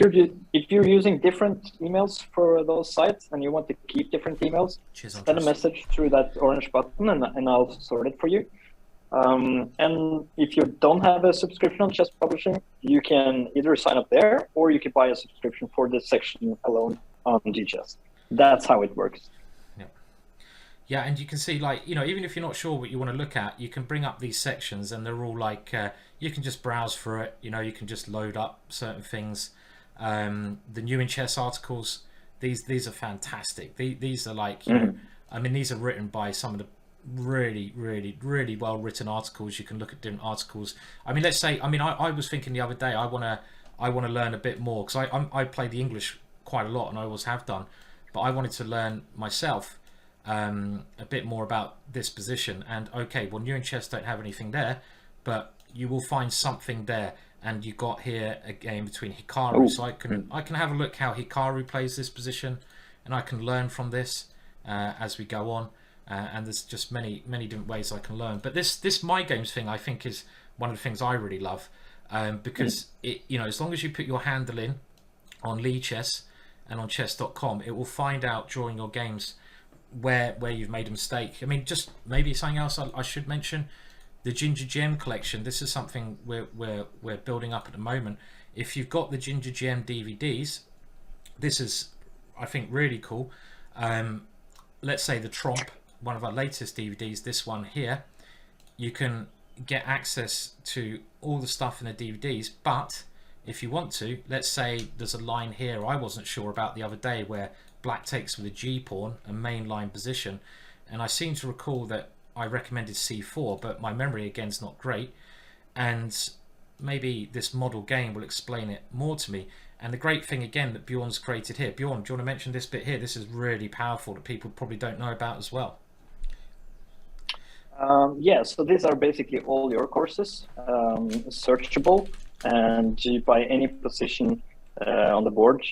you're using different emails for those sites and you want to keep different emails, send a message through that orange button, and I'll sort it for you. And if you don't have a subscription on Chess Publishing, you can either sign up there, or you can buy a subscription for this section alone on Gchess. That's how it works. Yeah, and you can see, even if you're not sure what you want to look at, you can bring up these sections, and they're all you can just browse through it. You can just load up certain things. The New in Chess articles, these are fantastic. These are I mean, these are written by some of the really, really, really well written articles. You can look at different articles. I mean, let's say, I was thinking the other day, I want to learn a bit more, because I play the English quite a lot, and I always have done, but I wanted to learn myself a bit more about this position. And okay, well, New in Chess don't have anything there, but you will find something there. And you got here a game between Hikaru, so I can have a look how Hikaru plays this position, and I can learn from this as we go on. And there's just many different ways I can learn. But this My Games thing, I think, is one of the things I really love, because it, as long as you put your handle in on Gchess and on chess.com, it will find out during your games where you've made a mistake. I mean, just maybe something else I should mention, the Ginger Gem collection. This is something we're building up at the moment. If you've got the Ginger Gem DVDs, this is, I think, really cool. Let's say the Tromp, one of our latest DVDs, this one here, you can get access to all the stuff in the DVDs, but if you want to, let's say there's a line here I wasn't sure about the other day, where black takes with a G pawn, a main line position, and I seem to recall that I recommended C4, but my memory again is not great, and maybe this model game will explain it more to me. And the great thing again that Bjorn's created here, Bjorn, do you want to mention this bit here? This is really powerful that people probably don't know about as well. Yeah, so these are basically all your courses, searchable, and you buy any position on the board,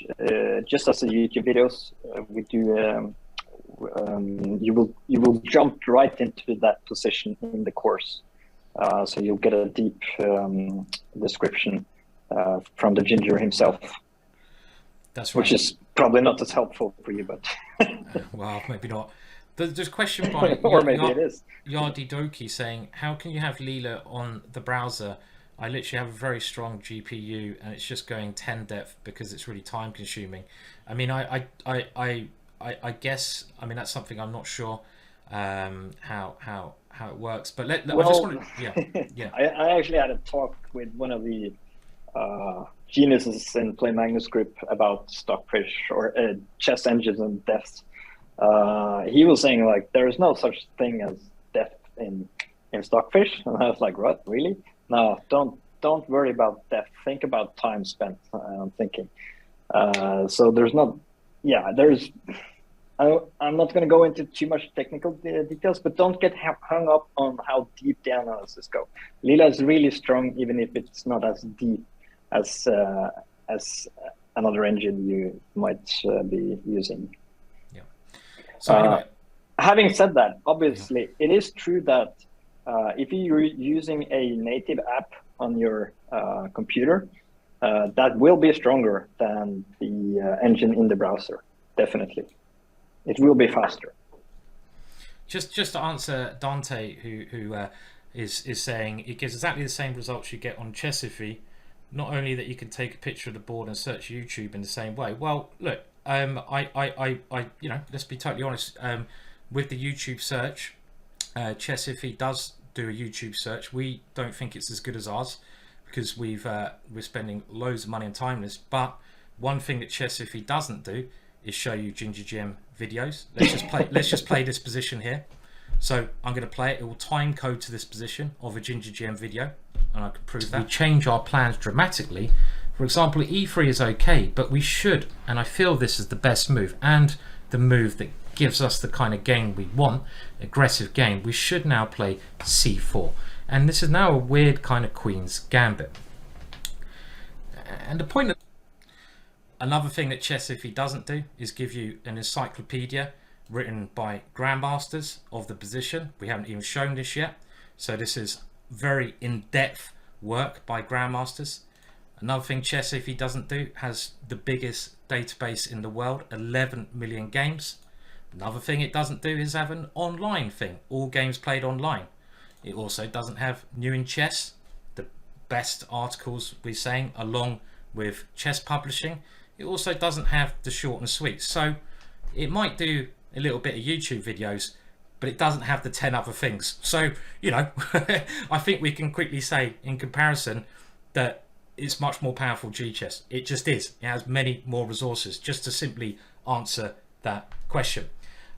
just as the YouTube videos we do. You will jump right into that position in the course, so you'll get a deep description from the Ginger himself. That's right. Which is probably not as helpful for you, but well, maybe not. There's a question by or maybe it is. Yardi Doki saying, how can you have Leela on the browser? I literally have a very strong GPU and it's just going 10 depth because it's really time consuming. I mean, I guess, I mean, that's something I'm not sure how it works, but I just want to, yeah. I actually had a talk with one of the geniuses in Play Manuscript about Stockfish or chess engines and depths. He was saying, like, there is no such thing as depth in Stockfish, and I was like, what, really? No, don't worry about depth. Think about time spent. I'm thinking. So there's not. Yeah, there's. I'm not going to go into too much technical details, but don't get hung up on how deep the analysis go. Leela is really strong, even if it's not as deep as another engine you might be using. Yeah. So anyway, Having said that, obviously, it is true that if you're using a native app on your computer, that will be stronger than the engine in the browser. Definitely, it will be faster. Just to answer Dante, who is saying it gives exactly the same results you get on Chessify. Not only that you can take a picture of the board and search YouTube in the same way. Well, look, I you know, let's be totally honest. With the YouTube search, Chessify does do a YouTube search. We don't think it's as good as ours because we're spending loads of money and time on this. But one thing that Chessify doesn't do is show you Ginger Gem videos. Let's just play this position here. So I'm going to play it. It will time code to this position of a Ginger Gem video, and I can prove that. We change our plans dramatically. For example, E3 is okay, but we should, and I feel this is the best move and the move that gives us the kind of game we want, aggressive game. We should now play C4, and this is now a weird kind of Queen's Gambit. And the point of another thing that Chessify doesn't do is give you an encyclopedia written by grandmasters of the position. We haven't even shown this yet, so this is very in-depth work by grandmasters. Another thing Chessify doesn't do, has the biggest database in the world, 11 million games. Another thing it doesn't do is have an online thing, all games played online. It also doesn't have New in Chess, the best articles we're saying, along with chess publishing. It also doesn't have the short and sweet. So it might do a little bit of YouTube videos, but it doesn't have the 10 other things. So, you know, I think we can quickly say in comparison that it's much more powerful Gchess. It just is. It has many more resources, just to simply answer that question.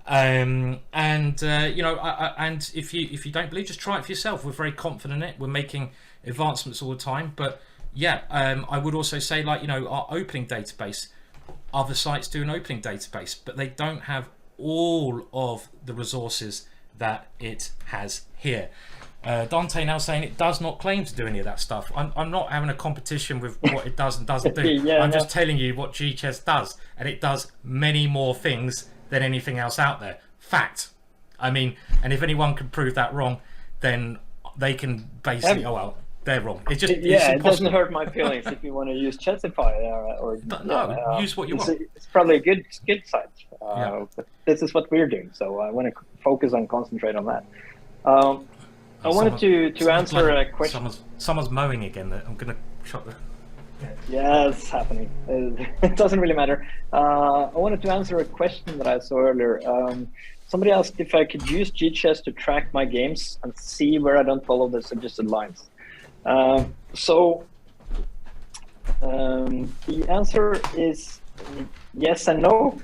You know, and if you don't believe, just try it for yourself. We're very confident in it. We're making advancements all the time. But yeah, I would also say, like, you know, our opening database, other sites do an opening database, but they don't have all of the resources that it has here. Dante now saying it does not claim to do any of that stuff. I'm not having a competition with what it does and doesn't do. Yeah, I'm just telling you what Gchess does, and it does many more things than anything else out there. Fact. I mean, and if anyone can prove that wrong, then they can basically, oh well, they're wrong. It's just, yeah, it's it doesn't hurt my feelings if you want to use Chessify or no, use what you want. It's probably a good site. But this is what we're doing, so I want to focus and concentrate on that. I wanted to answer a question. Someone's mowing again. I'm gonna shut the. Yeah, it's happening. It doesn't really matter. I wanted to answer a question that I saw earlier. Somebody asked if I could use Gchess to track my games and see where I don't follow the suggested lines. The answer is yes and no.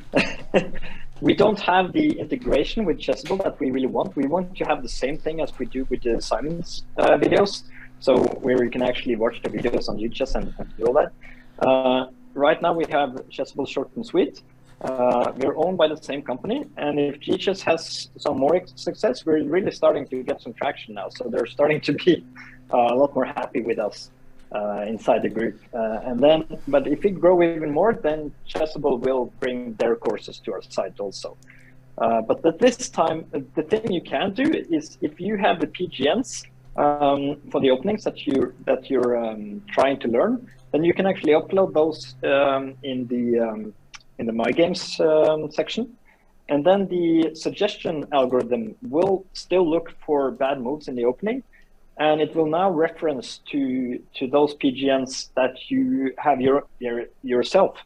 We don't have the integration with Chessable that we really want. We want to have the same thing as we do with the Simon's videos, so where you can actually watch the videos on Gchess and do all that. Right now we have Chessable Short and Sweet. We're owned by the same company, and if Gchess has some more success, we're really starting to get some traction now. So they're starting to be a lot more happy with us inside the group. But if we grow even more, then Chessable will bring their courses to our site also. But at this time, the thing you can do is if you have the PGNs for the openings that you're trying to learn, then you can actually upload those in the My Games section. And then the suggestion algorithm will still look for bad moves in the opening, and it will now reference to those PGNs that you have yourself,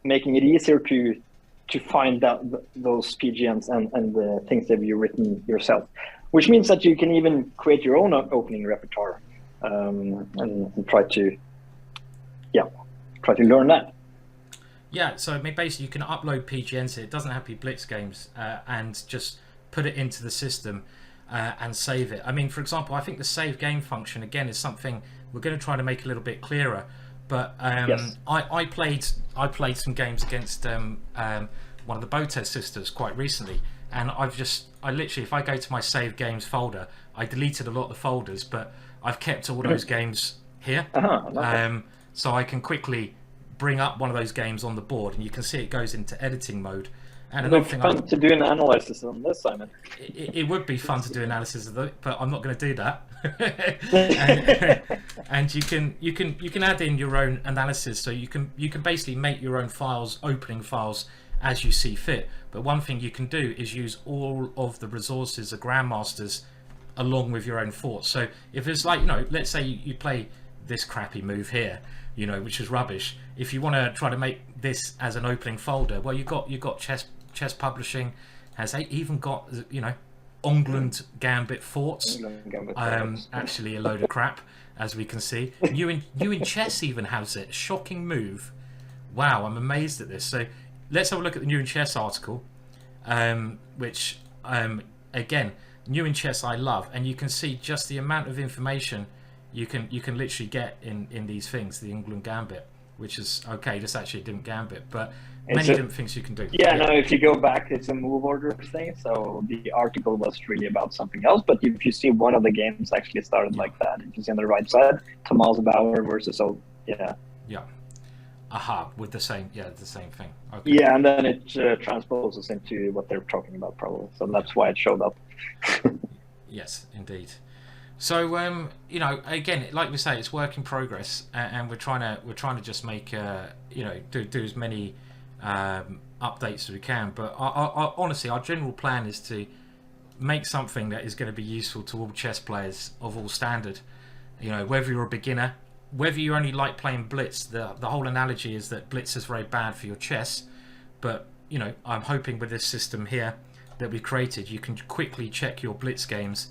making it easier to find those PGNs and the things that you've written yourself, which means that you can even create your own opening repertoire and try to learn that. Yeah, so I mean, basically you can upload PGNs here. It doesn't have to be Blitz games, and just put it into the system and save it. I mean, for example, I think the save game function again is something we're going to try to make a little bit clearer. But yes. I played some games against one of the Botez sisters quite recently, and I literally, if I go to my save games folder, I deleted a lot of the folders, but I've kept all those games here, so I can quickly bring up one of those games on the board, and you can see it goes into editing mode, And It'd another be thing, fun to do an analysis on this, Simon. it would be fun to do analysis of it, but I'm not going to do that. and you can add in your own analysis, so you can basically make your own files, opening files, as you see fit. But one thing you can do is use all of the resources of grandmasters along with your own thoughts. So if it's like, let's say you play this crappy move here, which is rubbish. If you want to try to make this as an opening folder, well, you've got Chess Publishing has even got England Gambit thoughts. Actually a load of crap, as we can see. You in Chess even has it. Shocking move. Wow, I'm amazed at this. So let's have a look at the New in Chess article, which again, New in Chess I love, and you can see just the amount of information you can literally get in these things. The England Gambit, which is okay. This actually didn't Gambit, but many different things you can do. Yeah, no, if you go back, it's a move order thing. So the article was really about something else. But if you see, one of the games actually started like that. If you see on the right side, Thomas Bauer versus Yeah. Aha, with the same thing. Okay. Yeah, and then it transposes into what they're talking about, probably. So that's why it showed up. Yes, indeed. So again, like we say, it's work in progress, and we're trying to just make do as many updates as we can. But honestly, our general plan is to make something that is going to be useful to all chess players of all standard. Whether you're a beginner, whether you only like playing blitz. The whole analogy is that blitz is very bad for your chess, but I'm hoping with this system here that we created, you can quickly check your blitz games.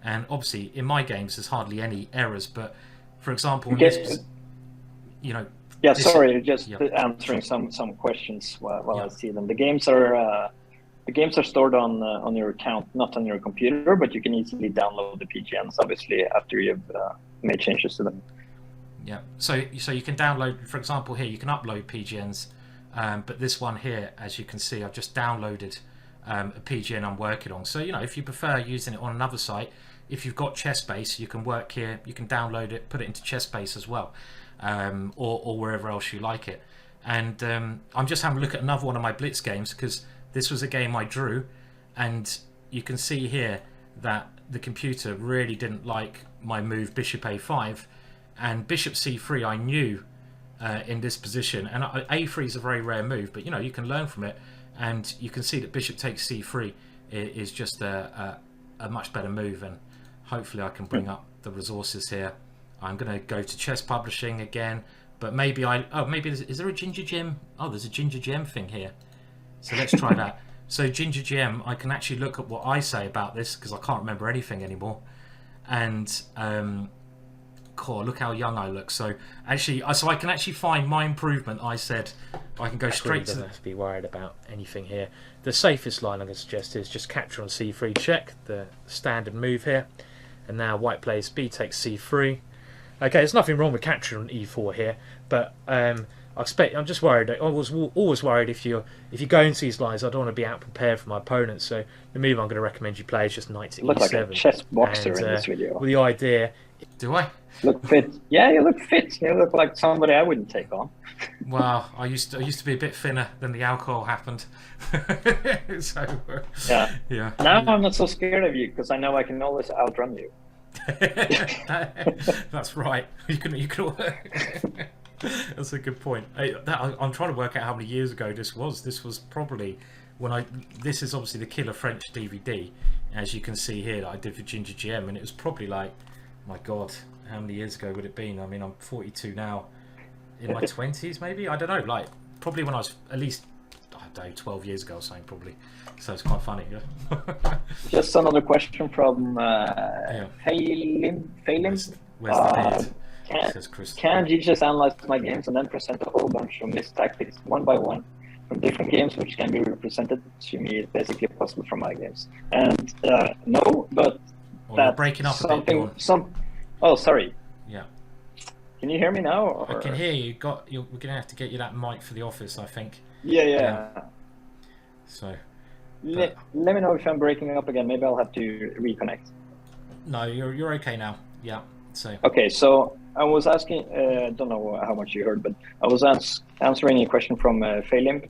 And obviously, in my games, there's hardly any errors. But for example, in this, Yeah, sorry, just answering some questions while I see them. The games are stored on your account, not on your computer, but you can easily download the PGNs, obviously, after you've made changes to them. Yeah, so you can download, for example, here you can upload PGNs, but this one here, as you can see, I've just downloaded a PGN I'm working on. So if you prefer using it on another site, if you've got ChessBase, you can work here, you can download it, put it into ChessBase as well, or wherever else you like it. And I'm just having a look at another one of my blitz games, because this was a game I drew, and you can see here that the computer really didn't like my move bishop a5, and bishop c3 I knew in this position, and a3 is a very rare move, but you can learn from it, and you can see that bishop takes c3 is just a much better move. And hopefully I can bring up the resources here. I'm going to go to Chess Publishing again, but maybe is there a Ginger Gem? Oh, there's a Ginger Gem thing here, so let's try that. So Ginger Gem, I can actually look at what I say about this, because I can't remember anything anymore. And look how young I look. So actually, I can actually find my improvement. I said I can go straight to. Doesn't have to be worried about anything here. The safest line I'm going to suggest is just capture on c3 check, the standard move here. And now white plays b takes c3. Okay, there's nothing wrong with capture on e4 here, but I'm just worried. I was always worried if you go into these lines, I don't want to be out prepared for my opponent. So the move I'm going to recommend you play is just knight to e7. Look like a chess boxer in this video. With the idea. Do I? Look fit. Yeah, you look fit. You look like somebody I wouldn't take on. Well, I used to be a bit thinner than the alcohol happened. So yeah. Now I'm not so scared of you, because I know I can always outrun you. That's right. You can. That's a good point. I'm trying to work out how many years ago this was. This was probably when this is obviously the Killer French DVD, as you can see here, that I did for Ginger GM, and it was probably like, my God, how many years ago would it been? I mean, I'm 42 now. In my 20s, maybe? I don't know. Like, probably when I was at least, I don't know, 12 years ago or something, probably. So it's quite funny. Yeah? Just another question from Phelim. Where's the beard? Can Gchess analyze my games and then present a whole bunch of missed tactics one by one from different games, which can be represented to me is basically possible from my games? And no, but that's breaking up something. Oh, sorry. Yeah. Can you hear me now? Or? I can hear you. We're gonna have to get you that mic for the office, I think. Yeah. So. Let me know if I'm breaking up again. Maybe I'll have to reconnect. No, you're okay now. Yeah. So. Okay, so I was asking. Don't know how much you heard, but I was answering a question from Phelim.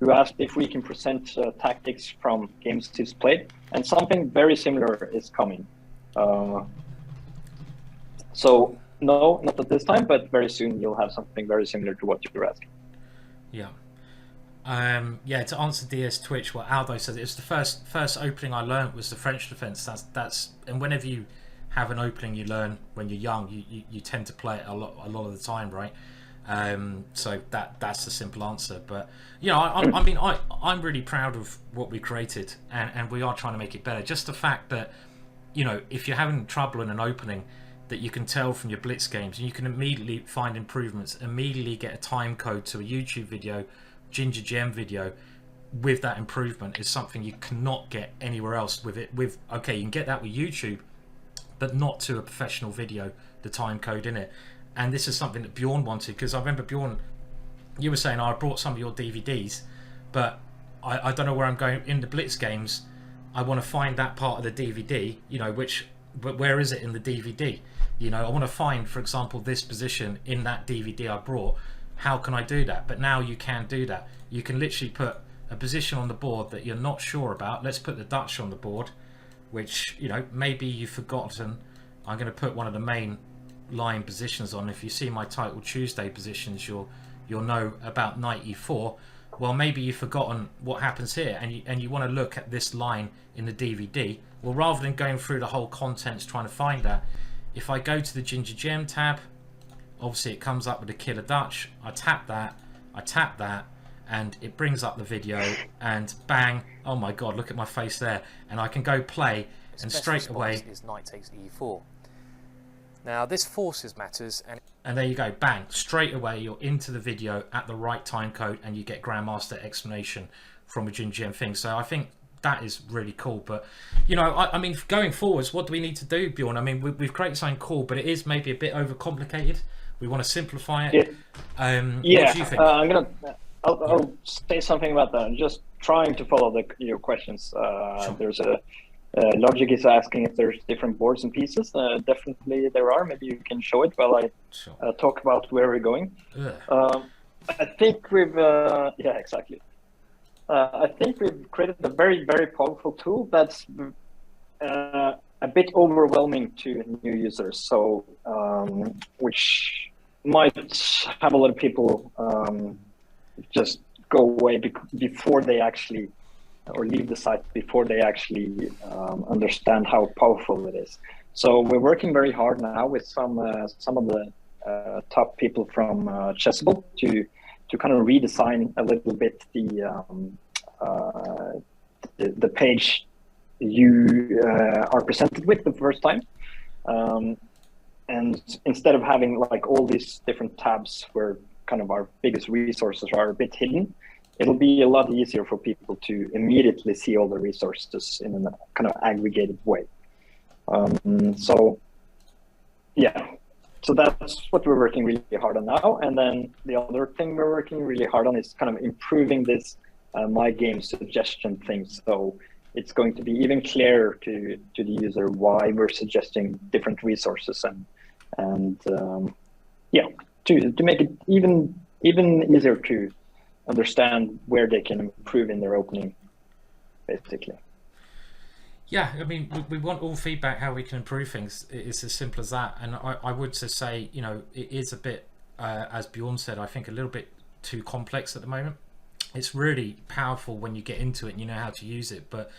who asked if we can present tactics from games he's played, and something very similar is coming. So no, not at this time, but very soon you'll have something very similar to what you're asking. Yeah. Yeah, to answer DS Twitch, what Aldo said, it was the first opening I learned was the French defense. That's and whenever you have an opening you learn when you're young, you tend to play it a lot of the time, right? So that's the simple answer. But you know, I'm really proud of what we created, and we are trying to make it better. Just the fact that, you know, if you're having trouble in an opening, that you can tell from your blitz games, and you can immediately find improvements, immediately get a time code to a YouTube video, Ginger Gem video, with that improvement, is something you cannot get anywhere else with it. Okay, you can get that with YouTube, but not to a professional video, the time code in it. And this is something that Bjorn wanted, because I remember Bjorn, you were saying, I brought some of your DVDs, but I don't know where I'm going in the blitz games. I want to find that part of the DVD, you know, but where is it in the DVD? You know, I want to find, for example, this position in that DVD I brought. How can I do that? But now you can do that. You can literally put a position on the board that you're not sure about. Let's put the Dutch on the board, which, you know, maybe you've forgotten. I'm going to put one of the main line positions on. If you see my Title Tuesday positions, you'll know about knight e4. Well, maybe you've forgotten what happens here, and you want to look at this line in the DVD. Well, rather than going through the whole contents trying to find that, if I go to the Ginger Gem tab, obviously it comes up with the Killer Dutch. I tap that, and it brings up the video, and bang, oh my god, look at my face there, and I can go play, and straight away is knight takes e4. Now this forces matters, and there you go, bang, straight away you're into the video at the right time code, and you get Grandmaster explanation from a Ginger Gem thing. So I think that is really cool. But you know, I mean, going forwards, what do we need to do, Bjorn? I mean, we've created something cool, but it is maybe a bit overcomplicated. We want to simplify it. Yeah. What do you think? I'll say something about that. I'm just trying to follow your questions. Sure. There's Logic is asking if there's different boards and pieces. Definitely there are. Maybe you can show it while I talk about where we're going. I think we've yeah, exactly. I think we've created a very, very powerful tool that's a bit overwhelming to new users. So which might have a lot of people just go away before they actually, or leave the site before they actually understand how powerful it is. So we're working very hard now with some of the top people from Chessable to kind of redesign a little bit the page you are presented with the first time. And instead of having like all these different tabs where kind of our biggest resources are a bit hidden, it'll be a lot easier for people to immediately see all the resources in a kind of aggregated way. So yeah, so that's what we're working really hard on now. And then the other thing we're working really hard on is kind of improving this my game suggestion thing. So it's going to be even clearer to the user why we're suggesting different resources, and yeah, to make it even easier to understand where they can improve in their opening, basically. Yeah, I mean, we want all feedback how we can improve things. It's as simple as that. And I would just say, you know, it is a bit, as Bjorn said, I think a little bit too complex at the moment. It's really powerful when you get into it and you know how to use it. But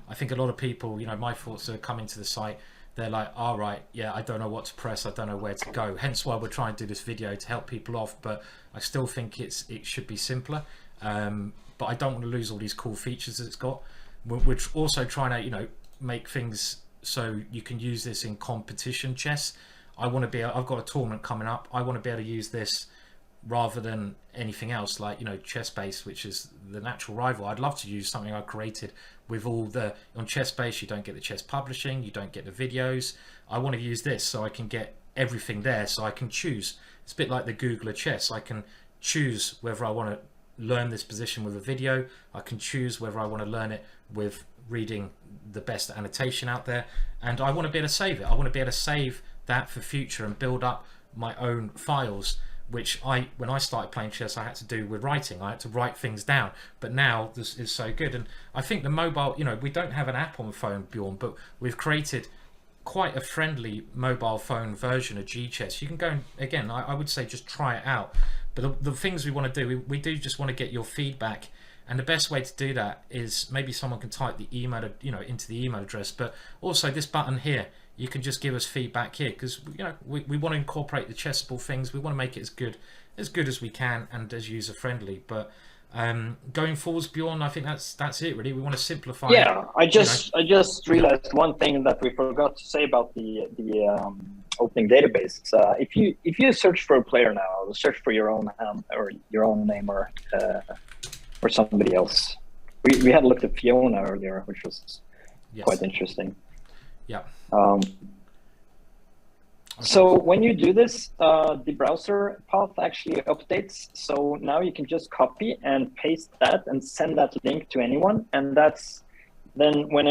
I think a lot of people, you know, my thoughts are coming to the site, they're like, all right, yeah, I don't know what to press, I don't know where to go. Hence why we're trying to do this video to help people off. But I still think it should be simpler. But I don't want to lose all these cool features that it's got. We're also trying to, you know, make things so you can use this in competition chess. I've got a tournament coming up. I want to be able to use this rather than anything else, like, you know, ChessBase, which is the natural rival. I'd love to use something I created with all the, on ChessBase you don't get the chess publishing, you don't get the videos. I want to use this so I can get everything there, so I can choose. It's a bit like the Googler chess. I can choose whether I want to learn this position with a video. I can choose whether I want to learn it with reading the best annotation out there, and I want to be able to save it. I want to be able to save that for future and build up my own files which when I started playing chess, I had to do with writing. I had to write things down, but now this is so good. And I think the mobile, we don't have an app on the phone, Bjorn, but we've created quite a friendly mobile phone version of Gchess. You can go and, again, I would say just try it out. But the things we want to do, we do just want to get your feedback. And the best way to do that is maybe someone can type the email, into the email address. But also this button here, you can just give us feedback here, because we want to incorporate the chessable things. We want to make it as good as we can and as user friendly. But going forwards, Bjorn, I think that's it really. We want to simplify. Yeah, I just realized one thing that we forgot to say about the opening database. If you search for a player now, search for your own or your own name or somebody else. We had looked at Fiona earlier, which was quite interesting. Yeah. So when you do this, the browser path actually updates. So now you can just copy and paste that and send that link to anyone, and that's then when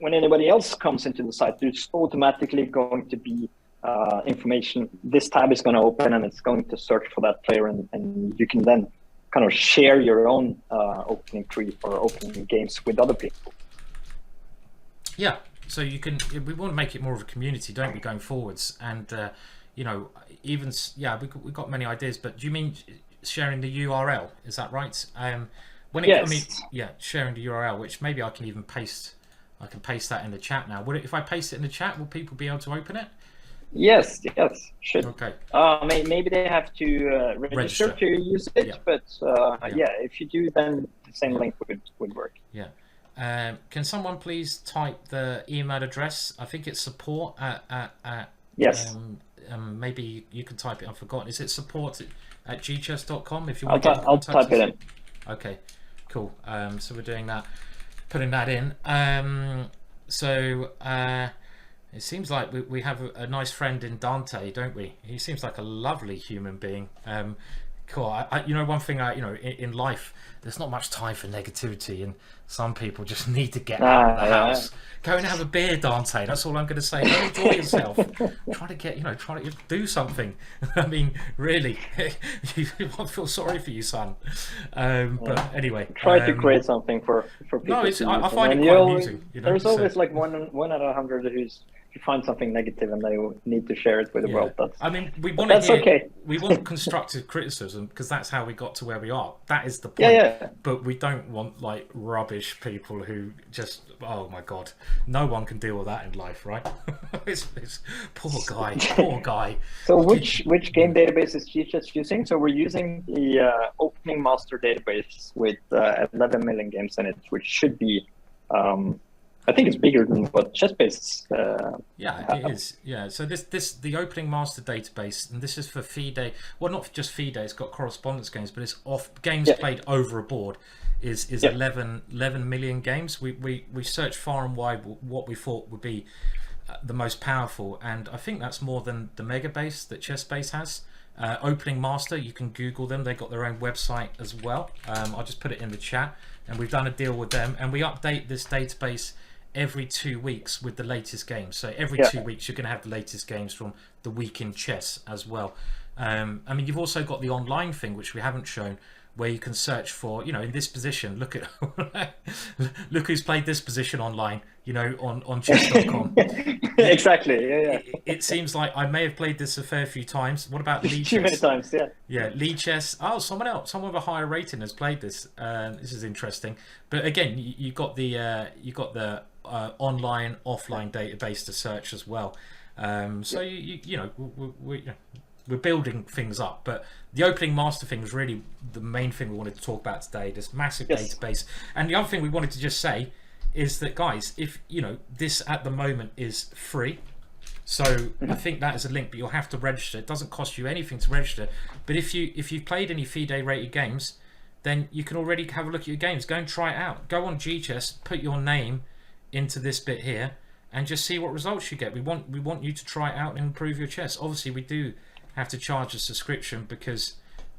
anybody else comes into the site, there's automatically going to be information. This tab is going to open and it's going to search for that player, and you can then kind of share your own opening tree or opening games with other people. Yeah. So we want to make it more of a community, don't we, going forwards? And we've got many ideas. But do you mean sharing the URL? Is that right? Yes. Sharing the URL, which maybe I can even paste. I can paste that in the chat now. If I paste it in the chat, will people be able to open it? Yes, should. Okay. Maybe they have to register to use it, but if you do, then the same link would work. Yeah. Can someone please type the email address? I think it's support at yes. Maybe you can type it. I've forgotten. Is it support at gchess.com? If you want I'll type it in. Okay, cool. So we're doing that, putting that in. It seems like we have a nice friend in Dante, don't we? He seems like a lovely human being. Cool. One thing in life, there's not much time for negativity, and some people just need to get out of the house. Go and have a beer, Dante. That's all I'm going to say. Go enjoy yourself. Try to do something. I mean, really, I feel sorry for you, son. But anyway, try to create something for people. No, I find it quite amusing. There's always like one out of 100 who's find something negative and they need to share it with the world. We want we want constructive criticism, because that's how we got to where we are. That is the point. But we don't want like rubbish people who just, oh my god, no one can deal with that in life, right? it's poor guy. So which game database is Gchess using? So we're using the opening master database with 11 million games in it, which should be I think it's bigger than what ChessBase. It is. Yeah. So the opening master database, and this is for FIDE. Well, not just FIDE. It's got correspondence games, but it's off games played over a board. Is 11 million games. We searched far and wide what we thought would be the most powerful, and I think that's more than the Megabase that ChessBase has. Opening Master, you can Google them. They got their own website as well. I'll just put it in the chat, and we've done a deal with them, and we update this database every 2 weeks with the latest games. So every 2 weeks you're going to have the latest games from the week in chess as well. You've also got the online thing, which we haven't shown, where you can search for, in this position, look who's played this position online, on chess.com. Exactly. It seems like I may have played this a fair few times. What about Lee Too many times, Lee Chess. Oh, someone with a higher rating has played this. This is interesting. But again, you got the online, offline database to search as well. We're building things up, but the opening master thing was really the main thing we wanted to talk about today, this massive database. And the other thing we wanted to just say is that, guys, if this at the moment is free, so I think that is a link, but you'll have to register. It doesn't cost you anything to register, but if you've played any FIDE rated games, then you can already have a look at your games. Go and try it out. Go on Gchess, put your name into this bit here, and just see what results you get. We want you to try it out and improve your chess. Obviously, we do have to charge a subscription, because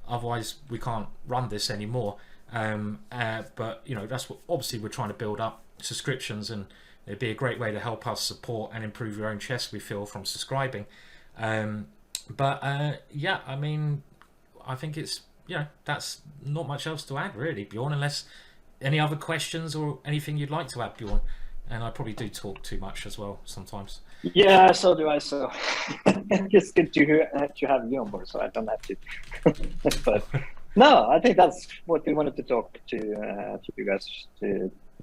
otherwise we can't run this anymore. But that's what obviously we're trying to build up, subscriptions, and it'd be a great way to help us support and improve your own chess, we feel, from subscribing. I think it's, that's not much else to add really, Bjorn, unless any other questions or anything you'd like to add, Bjorn. And I probably do talk too much as well sometimes. Yeah, so do I. So it's good to have you on board, so I don't have to. But no, I think that's what we wanted to talk to you guys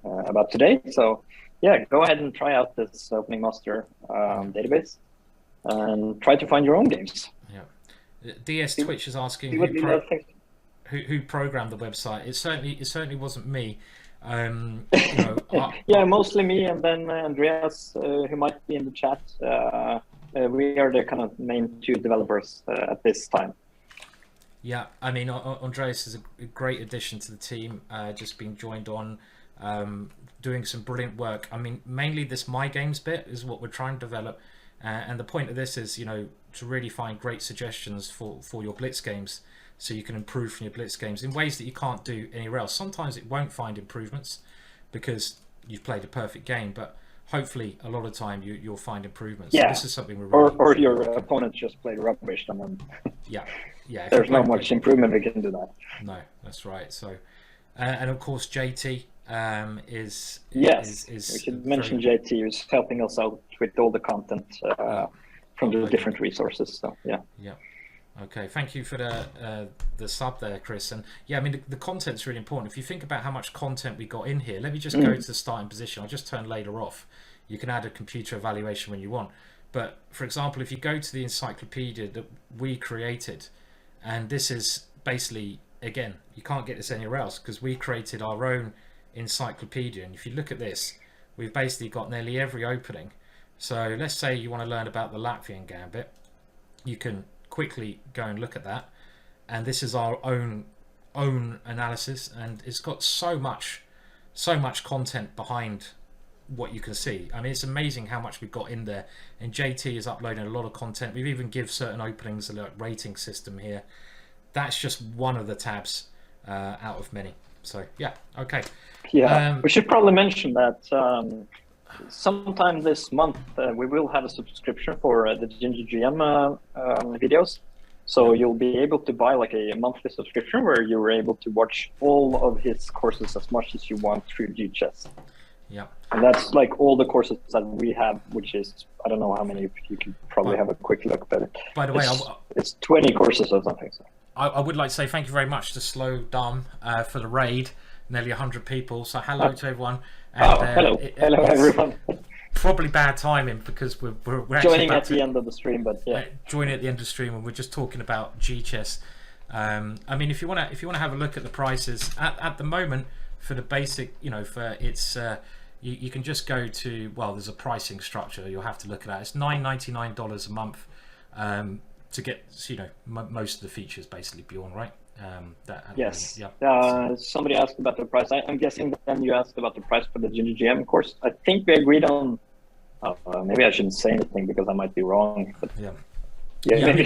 about today. So yeah, go ahead and try out this Opening Master database and try to find your own games. Yeah. DS Twitch is asking who programmed the website. It certainly wasn't me. Yeah, mostly me, and then Andreas, who might be in the chat. We are the kind of main two developers at this time. Yeah, I mean, Andreas is a great addition to the team. Just being joined on, doing some brilliant work. I mean, mainly this My Games bit is what we're trying to develop, and the point of this is, to really find great suggestions for your Blitz games, so you can improve from your Blitz games in ways that you can't do anywhere else. Sometimes it won't find improvements because you've played a perfect game, but hopefully a lot of time you'll find improvements. Yeah. So this is something we're really or your opponent just played rubbish, and then yeah. There's not much improvement we can do that. No, that's right. So, and of course JT is we should mention JT, who's helping us out with all the content from the different resources. So yeah. Okay, thank you for the sub there, Chris. And yeah, I mean the content's really important. If you think about how much content we got in here, let me just go to the starting position. I'll just turn later off. You can add a computer evaluation when you want. But for example, if you go to the encyclopedia that we created, and this is basically, again, you can't get this anywhere else because we created our own encyclopedia. And if you look at this, we've basically got nearly every opening. So let's say you want to learn about the Latvian Gambit, you can quickly go and look at that, and this is our own analysis, and it's got so much content behind what you can see. I mean, it's amazing how much we've got in there, and JT is uploading a lot of content. We've even give certain openings a rating system here. That's just one of the tabs out of many. So yeah, okay. Yeah, we should probably mention that sometime this month we will have a subscription for the Ginger GM videos. So you'll be able to buy like a monthly subscription where you're able to watch all of his courses as much as you want through Gchess. Yeah. And that's like all the courses that we have, which is, I don't know how many, you can probably have a quick look at it. By the way, it's 20 courses or something. So. I would like to say thank you very much to Slow Dumb for the raid, nearly 100 people. So hello to everyone. And, hello everyone. Probably bad timing because we're joining at the end of the stream, but yeah, joining at the end of the stream, and we're just talking about Gchess. I mean, if you want to have a look at the prices at the moment for the basic, for it's you can just go to, there's a pricing structure you'll have to look at that. It's $9.99 a month to get most of the features, basically, Bjorn, right? Yes. Somebody asked about the price. I'm guessing then you asked about the price for the Ginger GM course. I think we agreed on. Maybe I shouldn't say anything because I might be wrong. But maybe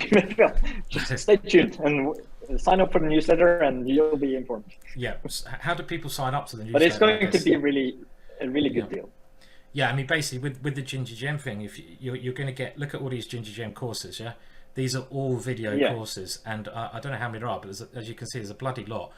just stay tuned and sign up for the newsletter, and you'll be informed. Yeah. How do people sign up to the newsletter? But it's going to be a really good deal. Yeah, I mean, basically with the Ginger Gem thing, if you're going to look at all these Ginger Gem courses, yeah. These are all video courses, and I don't know how many there are, but as you can see, there's a bloody lot.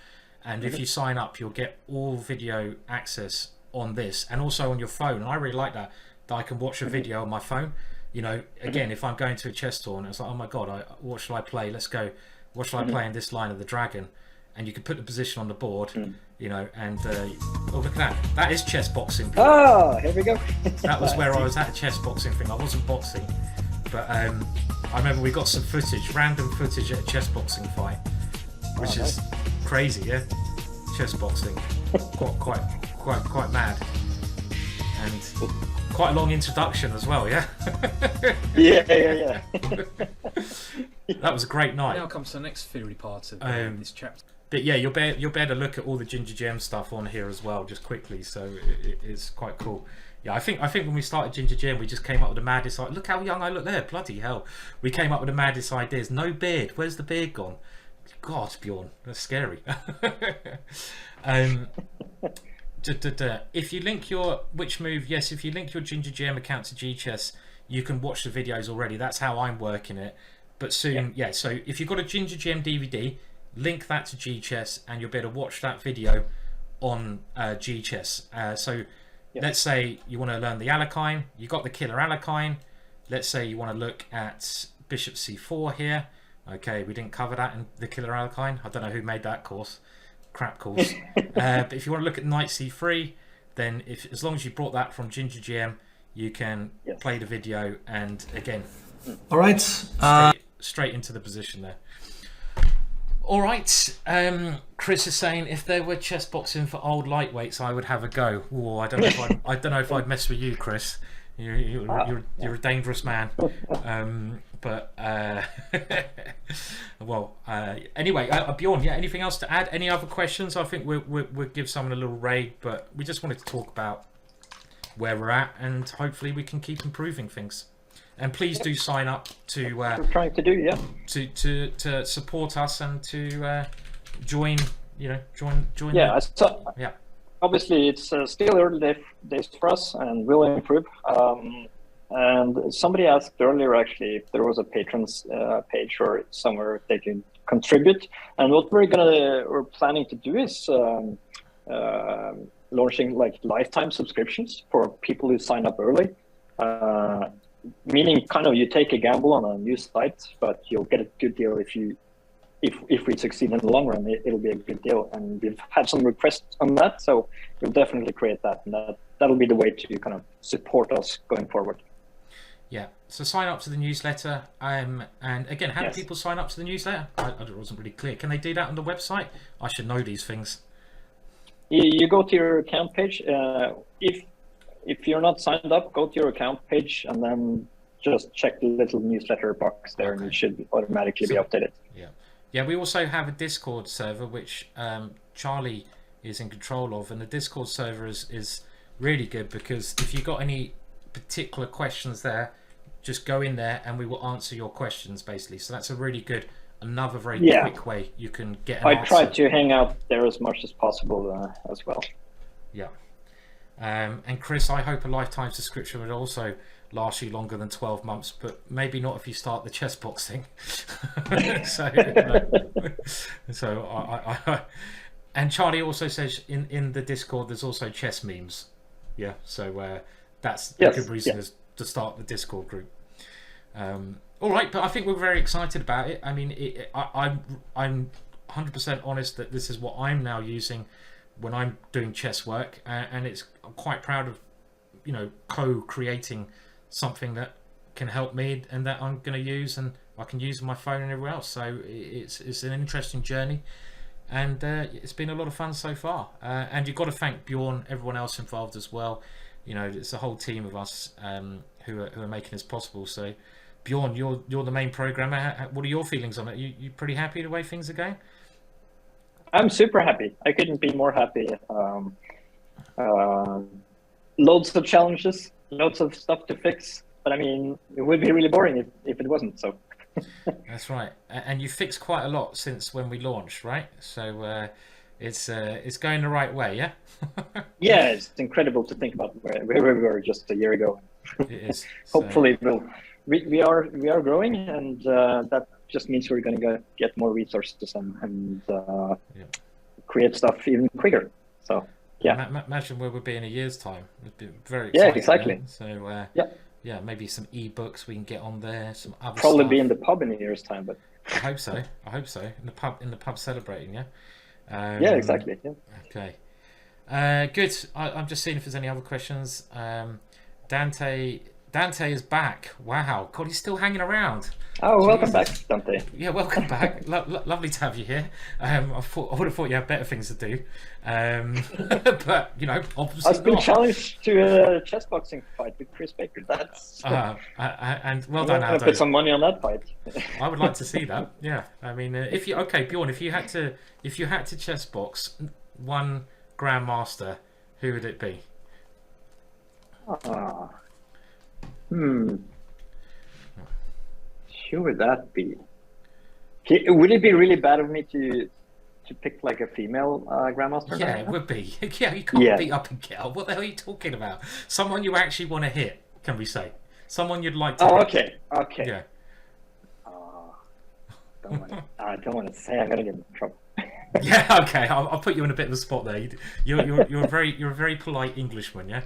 And if you sign up, you'll get all video access on this, and also on your phone. And I really like that I can watch a video on my phone. Again, if I'm going to a chess tournament, it's like, oh my god, what shall I play? Let's go. What shall I play in this line of the dragon? And you can put the position on the board, and look at that. That is chess boxing. Oh, here we go. That was where I was at a chess boxing thing. I wasn't boxing, but I remember we got some random footage at a chess boxing fight, which is crazy, yeah. Chess boxing, quite mad, and quite a long introduction as well, yeah. yeah. That was a great night. Now comes the next theory part of this chapter. But yeah, you'll be able to look at all the Ginger Gem stuff on here as well, just quickly. So it's quite cool. Yeah, I think when we started Ginger Gem, we just came up with the maddest idea. Look how young I look there, bloody hell. We came up with the maddest ideas. No beard. Where's the beard gone? God, Bjorn, that's scary. If you link your if you link your Ginger Gem account to Gchess, you can watch the videos already. That's how I'm working it. But soon, so if you've got a Ginger Gem DVD, link that to Gchess, and you'll be able to watch that video on Gchess. So let's say you want to learn the Alekhine, you got the killer Alekhine. Let's say you want to look at bishop c4 here. Okay, we didn't cover that in the killer Alekhine. I don't know who made that course, crap course. But if you want to look at knight c3, then as long as you brought that from Ginger GM, you can play the video, and again, All right. straight into the position there. All right. Chris is saying if there were chess boxing for old lightweights, I would have a go. Oh, I don't know if I'd mess with you, Chris. You're a dangerous man. But well, anyway, Bjorn, anything else to add? Any other questions? I think we'll give someone a little raid, but we just wanted to talk about where we're at, and hopefully we can keep improving things. And please do sign up to we're trying to do, to support us and to join. Join. Yeah, so Yeah. obviously it's still early days for us, and we'll improve. And somebody asked earlier, actually, if there was a patrons page or somewhere they can contribute. And what we're planning to do is launching like lifetime subscriptions for people who sign up early. Meaning, kind of, you take a gamble on a new site, but you'll get a good deal if we succeed in the long run. It'll be a good deal, and we've had some requests on that, so we'll definitely create that, and that'll be the way to kind of support us going forward. Yeah, so sign up to the newsletter, and again, how do people sign up to the newsletter? It wasn't really clear. Can they do that on the website? I should know these things. You go to your account page. If you're not signed up, go to your account page and then just check the little newsletter box there, and it should automatically be updated. Yeah. We also have a Discord server which Charlie is in control of, and the Discord server is really good, because if you've got any particular questions there, just go in there and we will answer your questions, basically. So that's a really good, another very quick way you can get an answer. I try to hang out there as much as possible as well. Yeah. And Chris, I hope a lifetime subscription would also last you longer than 12 months, but maybe not if you start the chess boxing. So I and Charlie also says in the Discord there's also chess memes. Yeah, so that's a good reason to start the Discord group. All right, but I think we're very excited about it. I mean, I'm 100% honest that this is what I'm now using when I'm doing chess work, and I'm quite proud of, co-creating something that can help me and that I'm going to use, and I can use on my phone and everywhere else. So it's an interesting journey, and it's been a lot of fun so far. And you've got to thank Bjorn, everyone else involved as well. It's a whole team of us who are making this possible. So Bjorn, you're the main programmer. What are your feelings on it? You pretty happy the way things are going? I'm super happy. I couldn't be more happy. Loads of challenges, loads of stuff to fix. But I mean, it would be really boring if it wasn't. So. That's right. And you fixed quite a lot since when we launched, right? So it's going the right way, yeah. Yeah, it's incredible to think about where we were just a year ago. It is. Hopefully, we are growing, and that just means we're going to get more resources and create stuff even quicker. So imagine where we'll be in a year's time. It'd be very exciting. Yeah, exactly. Then. So maybe some ebooks we can get on there. Some other probably stuff. Be in the pub in a year's time, but I hope so. In the pub celebrating. Yeah. Yeah, exactly. Yeah. Okay. Good. I'm just seeing if there's any other questions. Dante is back. Wow. God, he's still hanging around. Oh, Jesus. Welcome back, Dante. Yeah, welcome back. Lovely to have you here. I would have thought you had better things to do. But, obviously I've been challenged to a chess boxing fight with Chris Baker. That's... and well done, Aldo. Put some money on that fight. I would like to see that. Yeah. I mean, Bjorn, if you had to chess box one grandmaster, who would it be? Who would that be? Would it be really bad of me to pick like a female grandmaster? Yeah, it would be. Yeah, you can't beat up and get up. What the hell are you talking about? Someone you actually want to hit, can we say? Someone you'd like to hit. Okay. Yeah. I don't want to say. I'm gonna get in trouble. Yeah, okay. I'll put you in a bit of a spot there. You're a very polite Englishman, yeah.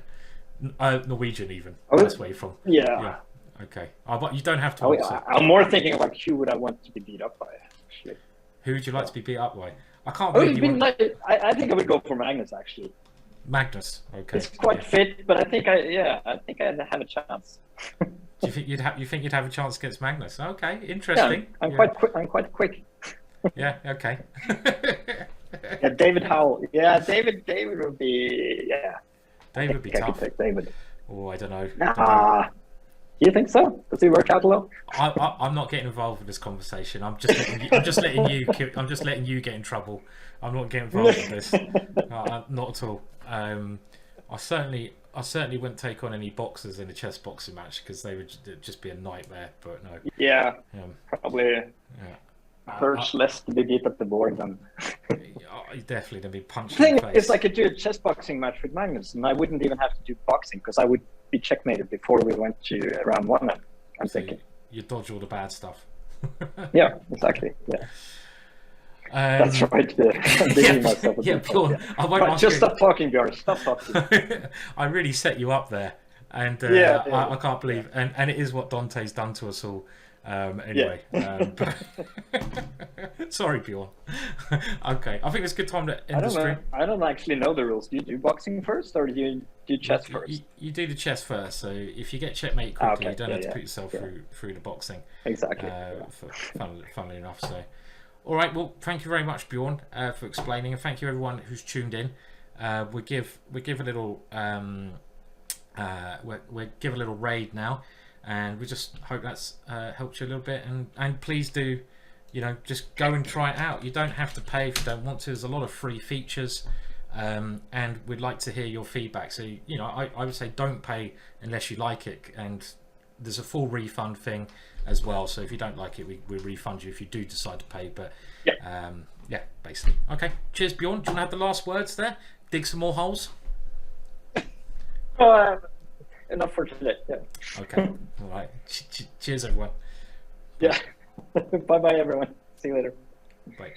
Norwegian even. Oh, That's where you're from. Yeah. Yeah. Okay. But you don't have to Oh, answer. I'm more thinking like who would I want to be beat up by? Actually. Who would you like to be beat up by? I can't Oh, believe you want I think I would go for Magnus actually. Magnus. Okay. It's quite fit, but I think I'd have a chance. Do you think you'd have a chance against Magnus? Okay, interesting. Yeah, I'm quite quick. I'm quite quick. Yeah. Okay. Yeah, David Howell. Yeah, David would be. Yeah. David would be I tough. could pick David. Oh, I don't know. Nah. Do you think so? Does he work out a lot? I'm not getting involved with this conversation. I'm just letting you get in trouble. I'm not getting involved with this. Not at all. I certainly wouldn't take on any boxers in a chess boxing match because it'd just be a nightmare. But no. Yeah. Probably. Yeah. Hurts less to be beat up the board than. Definitely gonna be punched The in thing the face. is, I could do a chess boxing match with Magnus, and I wouldn't even have to do boxing because I would be checkmated before we went to round one. I'm So thinking. you dodge all the bad stuff. Yeah, exactly. Yeah, that's right. I'm digging myself. Yeah, Bjorn, I won't Right, ask just you. stop talking, Bjorn. Stop talking. I really set you up there, and Yeah. I can't believe, and it is what Dante's done to us all. Anyway, sorry, Bjorn. Okay, I think it's a good time to end the stream. I don't actually know the rules. Do you do boxing first, or do you do chess first? You do the chess first, so if you get checkmate quickly, Okay. you don't have to put Yeah. yourself through the boxing. Exactly. Funnily enough, so. All right, well, thank you very much, Bjorn, for explaining, and thank you everyone who's tuned in. We give a little we give a little raid now, and we just hope that's helped you a little bit. And please do, just go and try it out. You don't have to pay if you don't want to. There's a lot of free features, and we'd like to hear your feedback. So I would say don't pay unless you like it, and there's a full refund thing as well. So if you don't like it, we refund you if you do decide to pay. But yeah, basically. Okay, cheers, Bjorn. Do you want to have the last words there? Dig some more holes. Enough for today. Yeah. Okay. All right. Cheers, everyone. Yeah. Bye, everyone. See you later. Bye.